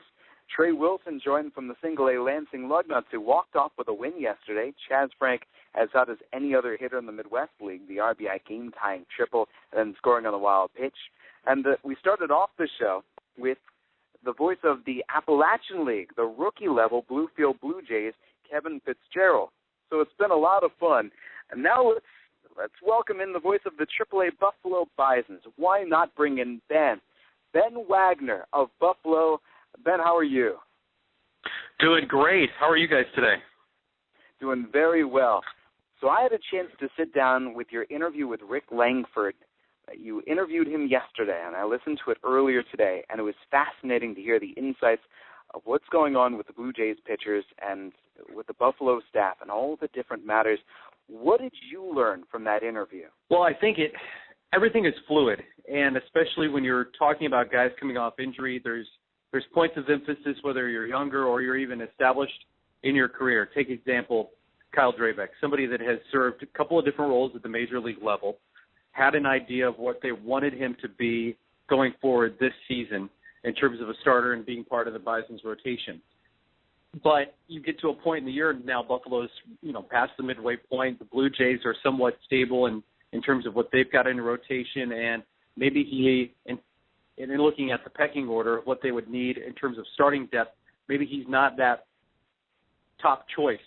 Trey Wilson joined from the Single-A Lansing Lugnuts, who walked off with a win yesterday. Chaz Frank as hot as any other hitter in the Midwest League, the RBI game-tying triple, and then scoring on a wild pitch. And we started off the show with the voice of the Appalachian League, the rookie-level Bluefield Blue Jays, Kevin Fitzgerald. So it's been a lot of fun. And now let's welcome in the voice of the AAA Buffalo Bisons. Why not bring in Ben Wagner of Buffalo? Ben, how are you? Doing great. How are you guys today? Doing very well. So I had a chance to sit down with your interview with Rick Langford. You interviewed him yesterday, and I listened to it earlier today, and it was fascinating to hear the insights of what's going on with the Blue Jays pitchers and with the Buffalo staff and all the different matters. What did you learn from that interview? Well, I think everything is fluid, and especially when you're talking about guys coming off injury, there's points of emphasis whether you're younger or you're even established in your career. Take example, Kyle Drabek, somebody that has served a couple of different roles at the major league level, had an idea of what they wanted him to be going forward this season in terms of a starter and being part of the Bison's rotation. But you get to a point in the year now, Buffalo's, past the midway point. The Blue Jays are somewhat stable in terms of what they've got in rotation, and maybe in looking at the pecking order of what they would need in terms of starting depth, maybe he's not that top choice.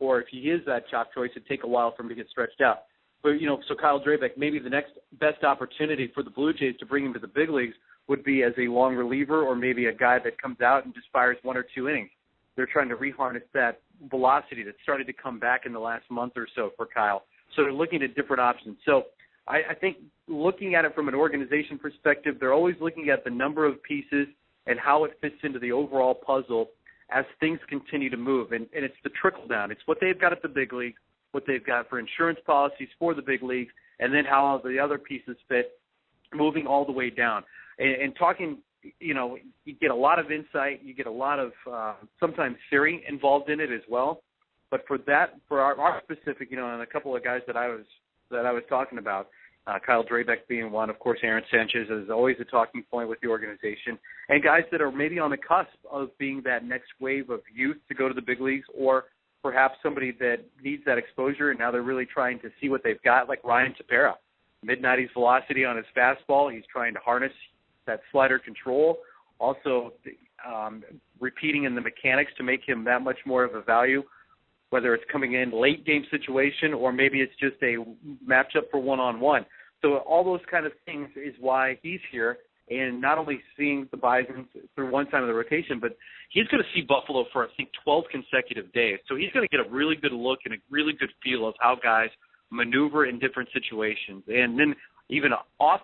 Or if he is that top choice, it'd take a while for him to get stretched out. But, so Kyle Drabek, maybe the next best opportunity for the Blue Jays to bring him to the big leagues would be as a long reliever or maybe a guy that comes out and just fires 1 or 2 innings. They're trying to reharness that velocity that started to come back in the last month or so for Kyle. So they're looking at different options. So I think looking at it from an organization perspective, they're always looking at the number of pieces and how it fits into the overall puzzle as things continue to move. And it's the trickle down. It's what they've got at the big league, what they've got for insurance policies for the big leagues, and then how the other pieces fit moving all the way down. And talking, you get a lot of insight. You get a lot of sometimes theory involved in it as well. But for our specific, and a couple of guys that I was talking about, Kyle Drabek being one, of course, Aaron Sanchez is always a talking point with the organization, and guys that are maybe on the cusp of being that next wave of youth to go to the big leagues, or perhaps somebody that needs that exposure, and now they're really trying to see what they've got, like Ryan Tepera. Mid-90s velocity on his fastball. He's trying to harness that slider control. Also, repeating in the mechanics to make him that much more of a value, whether it's coming in late game situation or maybe it's just a matchup for one-on-one. So all those kind of things is why he's here, and not only seeing the Bisons through one side of the rotation, but he's going to see Buffalo for, I think, 12 consecutive days. So he's going to get a really good look and a really good feel of how guys maneuver in different situations. And then, even off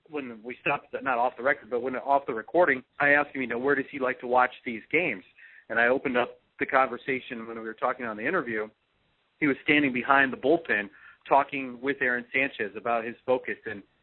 when we stopped, not off the record, but when off the recording, I asked him, where does he like to watch these games? And I opened up the conversation when we were talking on the interview. He was standing behind the bullpen talking with Aaron Sanchez about his focus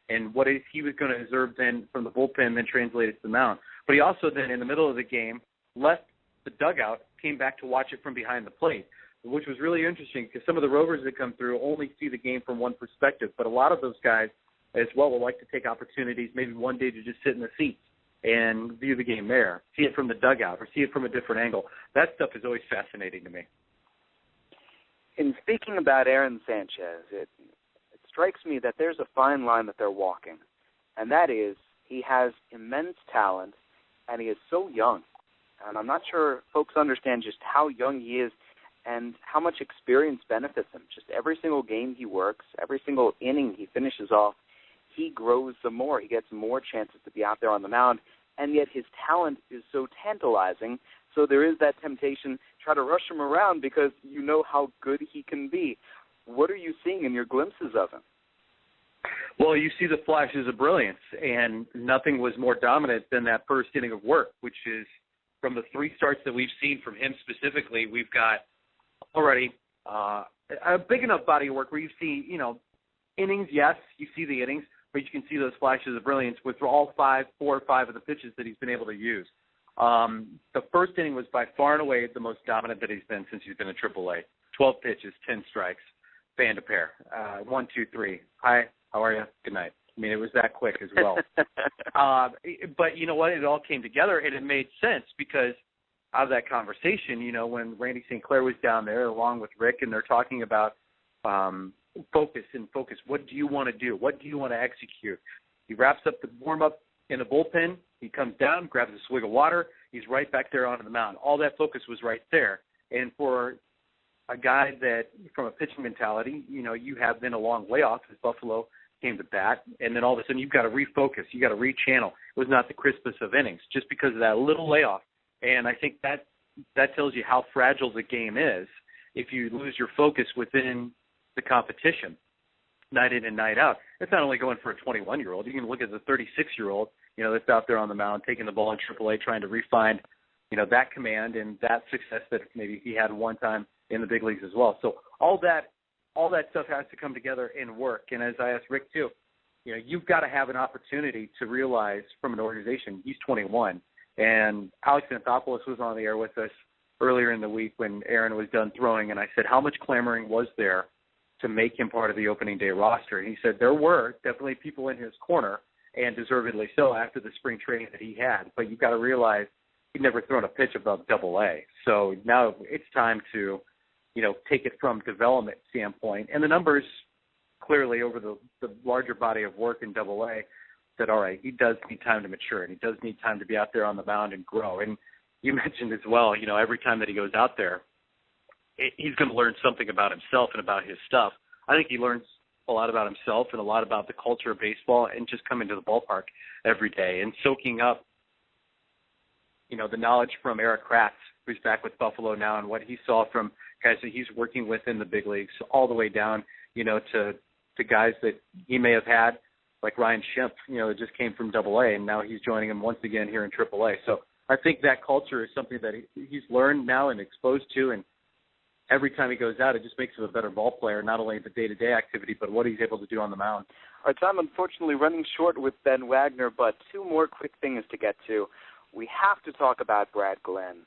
and what he was going to observe then from the bullpen, then translated to the mound. But he also then, in the middle of the game, left the dugout, came back to watch it from behind the plate, which was really interesting because some of the rovers that come through only see the game from one perspective. But a lot of those guys as well will like to take opportunities maybe one day to just sit in the seats and view the game there, see it from the dugout or see it from a different angle. That stuff is always fascinating to me. In speaking about Aaron Sanchez, it strikes me that there's a fine line that they're walking, and that is he has immense talent, and he is so young. And I'm not sure folks understand just how young he is and how much experience benefits him. Just every single game he works, every single inning he finishes off, he grows some more. He gets more chances to be out there on the mound, and yet his talent is so tantalizing, so there is that temptation to try to rush him around because you know how good he can be. What are you seeing in your glimpses of him? Well, you see the flashes of brilliance, and nothing was more dominant than that first inning of work, which is from the 3 starts that we've seen from him specifically, we've got already a big enough body of work where you see, innings, yes, you see the innings, but you can see those flashes of brilliance with all 4 or 5 of the pitches that he's been able to use. The first inning was by far and away the most dominant that he's been since he's been in AAA. 12 pitches, 10 strikes, fan to pair. 1, 2, 3. Hi, how are you? Good night. I mean, it was that quick as well. But you know what? It all came together, and it made sense because out of that conversation, when Randy St. Clair was down there along with Rick, and they're talking about focus. What do you want to do? What do you want to execute? He wraps up the warm-up in the bullpen. He comes down, grabs a swig of water. He's right back there onto the mound. All that focus was right there. And for a guy that, from a pitching mentality, you have been a long layoff as Buffalo came to bat, and then all of a sudden you've got to refocus. You've got to rechannel. It was not the crispest of innings just because of that little layoff. And I think that tells you how fragile the game is if you lose your focus within the competition night in and night out. It's not only going for a 21-year-old. You can look at the 36-year-old, that's out there on the mound taking the ball in AAA, trying to refine, that command and that success that maybe he had one time in the big leagues as well. So all that stuff has to come together and work. And as I asked Rick too, you've got to have an opportunity to realize from an organization, he's 21. And Alex Anthopoulos was on the air with us earlier in the week when Aaron was done throwing, and I said, how much clamoring was there to make him part of the opening day roster? And he said there were definitely people in his corner, and deservedly so after the spring training that he had. But you've got to realize he'd never thrown a pitch above AA. So now it's time to, take it from development standpoint. And the numbers clearly over the larger body of work in AA said, all right, he does need time to mature, and he does need time to be out there on the mound and grow. And you mentioned as well, every time that he goes out there, he's going to learn something about himself and about his stuff. I think he learns a lot about himself and a lot about the culture of baseball and just coming to the ballpark every day and soaking up, the knowledge from Eric Kratz, who's back with Buffalo now, and what he saw from guys that he's working with in the big leagues all the way down, to guys that he may have had, like Ryan Schimpf, that just came from AA, and now he's joining him once again here in AAA. So I think that culture is something that he's learned now and exposed to, and every time he goes out, it just makes him a better ball player, not only the day-to-day activity, but what he's able to do on the mound. Our time, unfortunately, running short with Ben Wagner, but 2 more quick things to get to. We have to talk about Brad Glenn.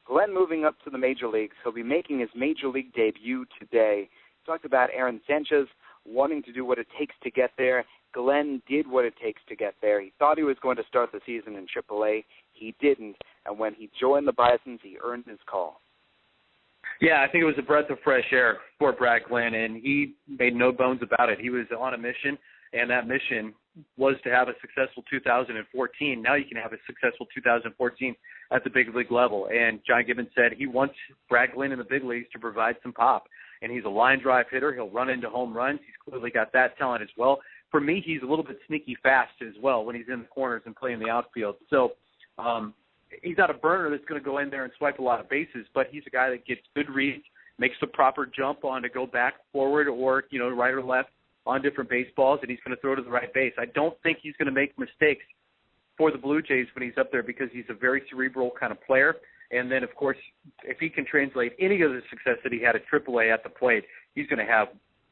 Glenn moving up to the major leagues. He'll be making his major league debut today. He talked about Aaron Sanchez wanting to do what it takes to get there. Glenn did what it takes to get there. He thought he was going to start the season in AAA. He didn't. And when he joined the Bisons, he earned his call. Yeah, I think it was a breath of fresh air for Brad Glenn, and he made no bones about it. He was on a mission, and that mission was to have a successful 2014. Now you can have a successful 2014 at the big league level. And John Gibbons said he wants Brad Glenn in the big leagues to provide some pop. And he's a line drive hitter. He'll run into home runs. He's clearly got that talent as well. For me, he's a little bit sneaky fast as well when he's in the corners and playing the outfield. So he's not a burner that's going to go in there and swipe a lot of bases, but he's a guy that gets good reads, makes the proper jump on to go back, forward, or, right or left, on different baseballs, and he's going to throw to the right base. I don't think he's going to make mistakes for the Blue Jays when he's up there because he's a very cerebral kind of player. And then, of course, if he can translate any of the success that he had at AAA at the plate, he's going to have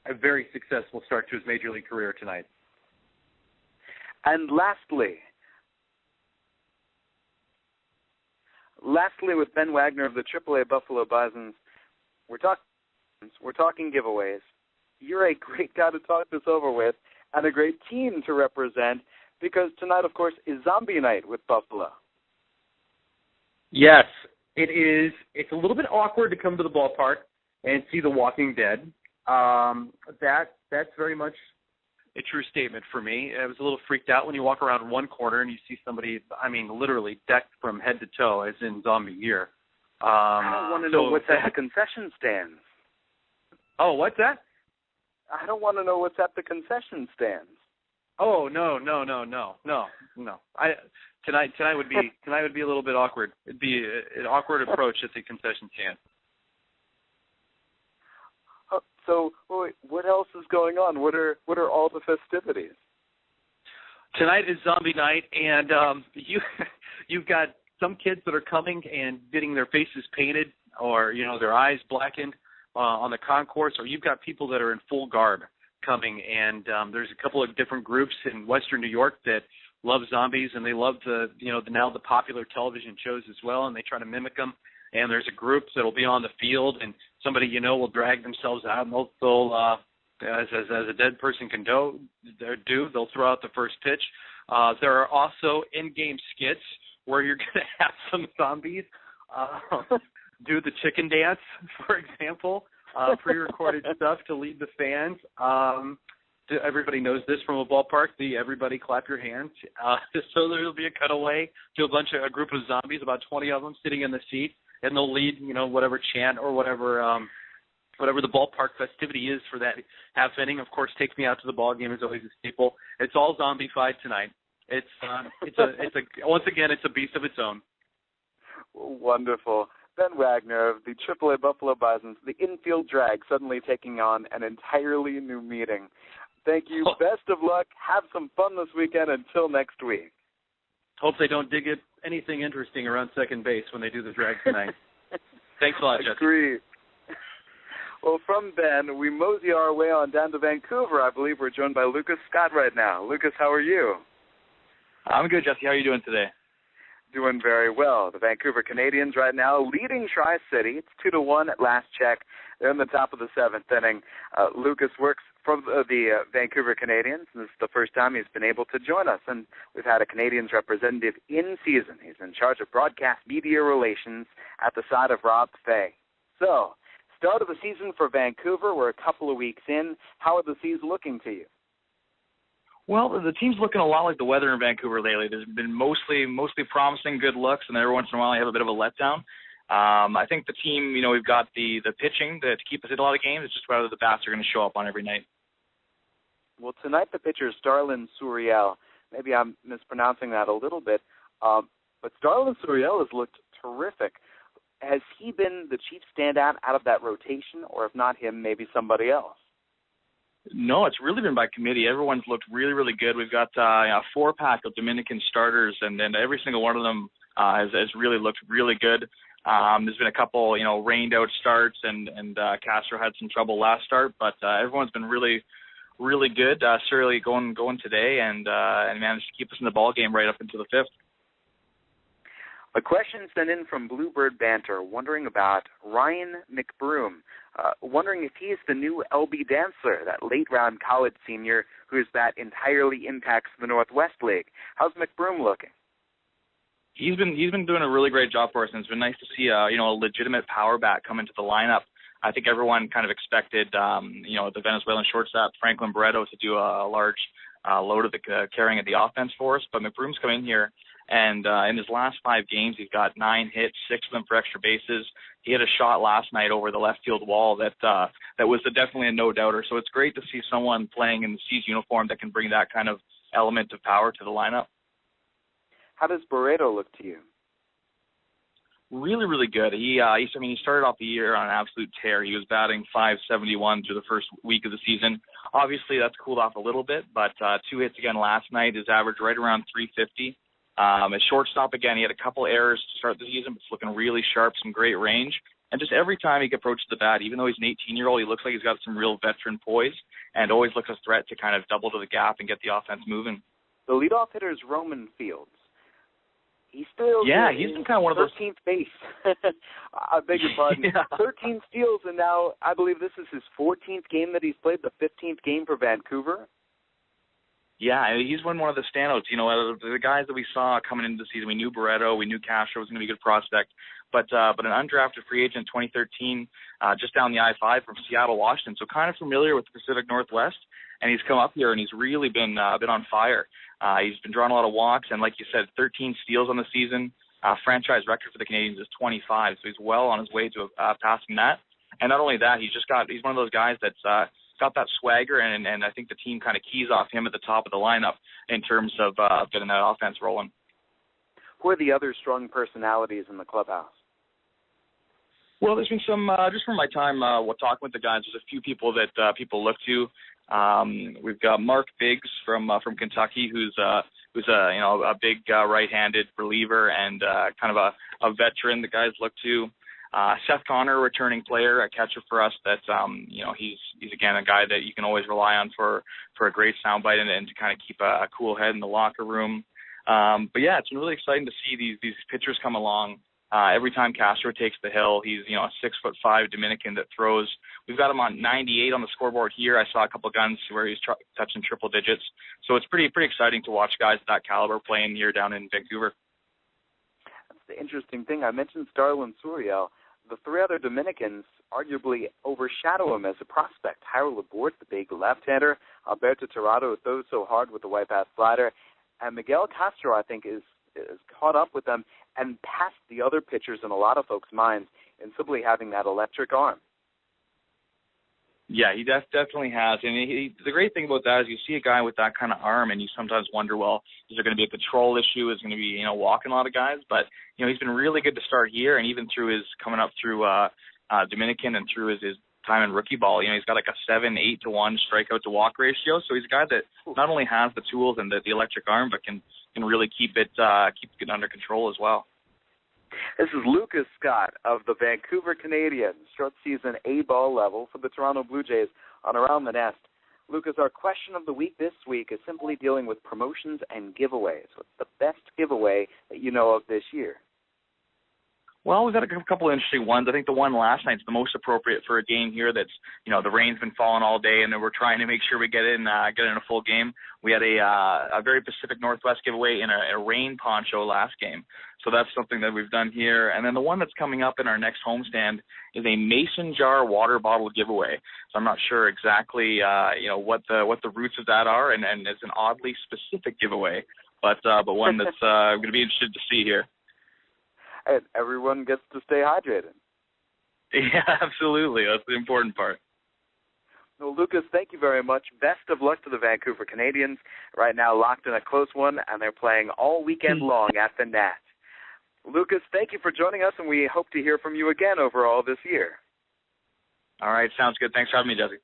a very successful start to his Major League career tonight. And lastly, with Ben Wagner of the AAA Buffalo Bisons, we're talking giveaways. You're a great guy to talk this over with and a great team to represent because tonight, of course, is Zombie Night with Buffalo. Yes, it is. It's a little bit awkward to come to the ballpark and see The Walking Dead. That's very much a true statement for me. I was a little freaked out when you walk around one corner and you see somebody, literally decked from head to toe, as in zombie gear. I don't want to know what's at the concession stands. Oh, what's that? I don't want to know what's at the concession stands. Oh, no. Tonight would be a little bit awkward. It'd be an awkward approach at the concession stand. So, wait, what else is going on? What are all the festivities? Tonight is Zombie Night, and you've got some kids that are coming and getting their faces painted or their eyes blackened on the concourse, or you've got people that are in full garb coming, and there's a couple of different groups in Western New York that love zombies, and they love now the popular television shows as well, and they try to mimic them. And there's a group that'll be on the field, and somebody will drag themselves out, and they'll as a dead person can do, they'll throw out the first pitch. There are also in-game skits where you're going to have some zombies do the chicken dance, for example, pre-recorded stuff to lead the fans. Everybody knows this from a ballpark, everybody clap your hands. So there'll be a cutaway to a group of zombies, about 20 of them sitting in the seat, and they'll lead, whatever chant or whatever the ballpark festivity is for that half inning. Of course, Take Me Out to the Ball Game is always a staple. It's all zombie-fied tonight. Once again, it's a beast of its own. Wonderful. Ben Wagner of the AAA Buffalo Bisons, the infield drag suddenly taking on an entirely new meaning. Thank you. Best of luck. Have some fun this weekend. Until next week. Hope they don't dig anything interesting around second base when they do the drag tonight. Thanks a lot, Jesse. Agreed. Well, from Ben, we mosey our way on down to Vancouver. I believe we're joined by Lucas Scott right now. Lucas, how are you? I'm good, Jesse. How are you doing today? Doing very well. The Vancouver Canadians right now leading Tri-City. It's 2-1 at last check. They're in the top of the seventh inning. Lucas works for the Vancouver Canadians. This is the first time he's been able to join us, and we've had a Canadians representative in season. He's in charge of broadcast media relations at the side of Rob Fay. So, start of the season for Vancouver. We're a couple of weeks in. How are the Seas looking to you? Well, the team's looking a lot like the weather in Vancouver lately. There's been mostly promising good looks, and every once in a while you have a bit of a letdown. I think the team, we've got the pitching to keep us in a lot of games. It's just whether the bats are going to show up on every night. Well, tonight the pitcher is Starlin Suriel. Maybe I'm mispronouncing that a little bit, but Starlin Suriel has looked terrific. Has he been the chief standout out of that rotation, or if not him, maybe somebody else? No, it's really been by committee. Everyone's looked really, really good. We've got a 4-pack of Dominican starters, and every single one of them has really looked really good. There's been a couple, rained-out starts, and Castro had some trouble last start, but everyone's been really, really good. Certainly going today, and managed to keep us in the ball game right up into the fifth. A question sent in from Bluebird Banter, wondering about Ryan McBroom, wondering if he's the new LB Dancer, that late-round college senior whose bat entirely impacts the Northwest League. How's McBroom looking? He's been doing a really great job for us, and it's been nice to see a legitimate power bat come into the lineup. I think everyone kind of expected the Venezuelan shortstop Franklin Barreto to do a large load of the carrying of the offense for us, but McBroom's come in here. And in his last 5 games, he's got 9 hits, 6 of them for extra bases. He had a shot last night over the left field wall that was definitely a no-doubter. So it's great to see someone playing in the C's uniform that can bring that kind of element of power to the lineup. How does Barreto look to you? really, really good. He started off the year on an absolute tear. He was batting .571 through the first week of the season. Obviously, that's cooled off a little bit, but 2 hits again last night. His average right around .350. At shortstop, again, he had a couple errors to start the season, but it's looking really sharp, some great range. And just every time he approaches the bat, even though he's an 18-year-old, he looks like he's got some real veteran poise and always looks a threat to kind of double to the gap and get the offense moving. The leadoff hitter is Roman Fields. He's still he's been kind of one of those 13th base. I beg your pardon. 13 steals, and now I believe this is his 14th game that he's played, the 15th game for Vancouver. Yeah, he's been one of the standouts. You know, the guys that we saw coming into the season, we knew Barreto, we knew Castro was going to be a good prospect, but an undrafted free agent in 2013, just down the I-5 from Seattle, Washington, so kind of familiar with the Pacific Northwest, and he's come up here and he's really been on fire. He's been drawing a lot of walks, and like you said, 13 steals on the season. Franchise record for the Canadians is 25, so he's well on his way to passing that. And not only that, he's one of those guys that's got that swagger, and I think the team kind of keys off him at the top of the lineup in terms of getting that offense rolling. Who are the other strong personalities in the clubhouse? Well, there's been some, just from my time talking with the guys, there's a few people that people look to. We've got Mark Biggs from Kentucky, who's a big right-handed reliever and kind of a veteran the guys look to. Seth Connor, returning player, a catcher for us. That's he's again a guy that you can always rely on for a great soundbite and to kind of keep a cool head in the locker room. But yeah, it's been really exciting to see these pitchers come along. Every time Castro takes the hill, he's a 6'5" Dominican that throws. We've got him on 98 on the scoreboard here. I saw a couple of guns where he's touching triple digits. So it's pretty exciting to watch guys of that caliber playing here down in Vancouver. That's the interesting thing. I mentioned Starlin Suriel. The three other Dominicans arguably overshadow him as a prospect. Harold Laborte, the big left-hander. Alberto Tirado throws so hard with the white pass slider. And Miguel Castro, I think, is caught up with them and past the other pitchers in a lot of folks' minds in simply having that electric arm. Yeah, he definitely has. And the great thing about that is you see a guy with that kind of arm and you sometimes wonder, well, is there going to be a control issue? Is going to be, walking a lot of guys? But, he's been really good to start here, and even through his coming up through Dominican and through his time in rookie ball, he's got like a 7-8 to 1 strikeout to walk ratio. So he's a guy that not only has the tools and the electric arm, but can really keep it under control as well. This is Lucas Scott of the Vancouver Canadians, short season A-ball level for the Toronto Blue Jays on Around the Nest. Lucas, our question of the week this week is simply dealing with promotions and giveaways. What's the best giveaway that you know of this year? Well, we've got a couple of interesting ones. I think the one last night's the most appropriate for a game here that's, the rain's been falling all day, and we're trying to make sure we get in a full game. We had a very Pacific Northwest giveaway in a rain poncho last game. So that's something that we've done here. And then the one that's coming up in our next homestand is a mason jar water bottle giveaway. So I'm not sure exactly, what the roots of that are, and it's an oddly specific giveaway, but one that's going to be interested to see here. And everyone gets to stay hydrated. Yeah, absolutely. That's the important part. Well, Lucas, thank you very much. Best of luck to the Vancouver Canadians. Right now locked in a close one, and they're playing all weekend long at the Nat. Lucas, thank you for joining us, and we hope to hear from you again overall this year. All right, sounds good. Thanks for having me, Jesse.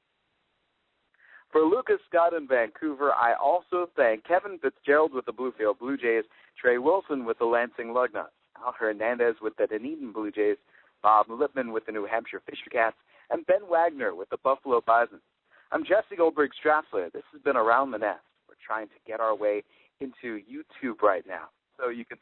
For Lucas Scott in Vancouver, I also thank Kevin Fitzgerald with the Bluefield Blue Jays, Trey Wilson with the Lansing Lugnuts, Al Hernandez with the Dunedin Blue Jays, Bob Lipman with the New Hampshire Fisher Cats, and Ben Wagner with the Buffalo Bisons. I'm Jesse Goldberg-Strassler. This has been Around the Nest. We're trying to get our way into YouTube right now. So you can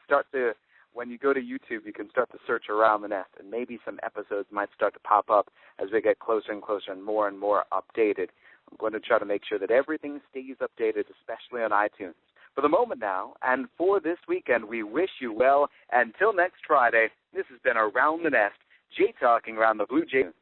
when you go to YouTube, you can start to search Around the Nest, and maybe some episodes might start to pop up as we get closer and closer and more updated. I'm going to try to make sure that everything stays updated, especially on iTunes. For the moment now, and for this weekend, we wish you well. Until next Friday, this has been Around the Nest, Jay talking around the Blue Jays.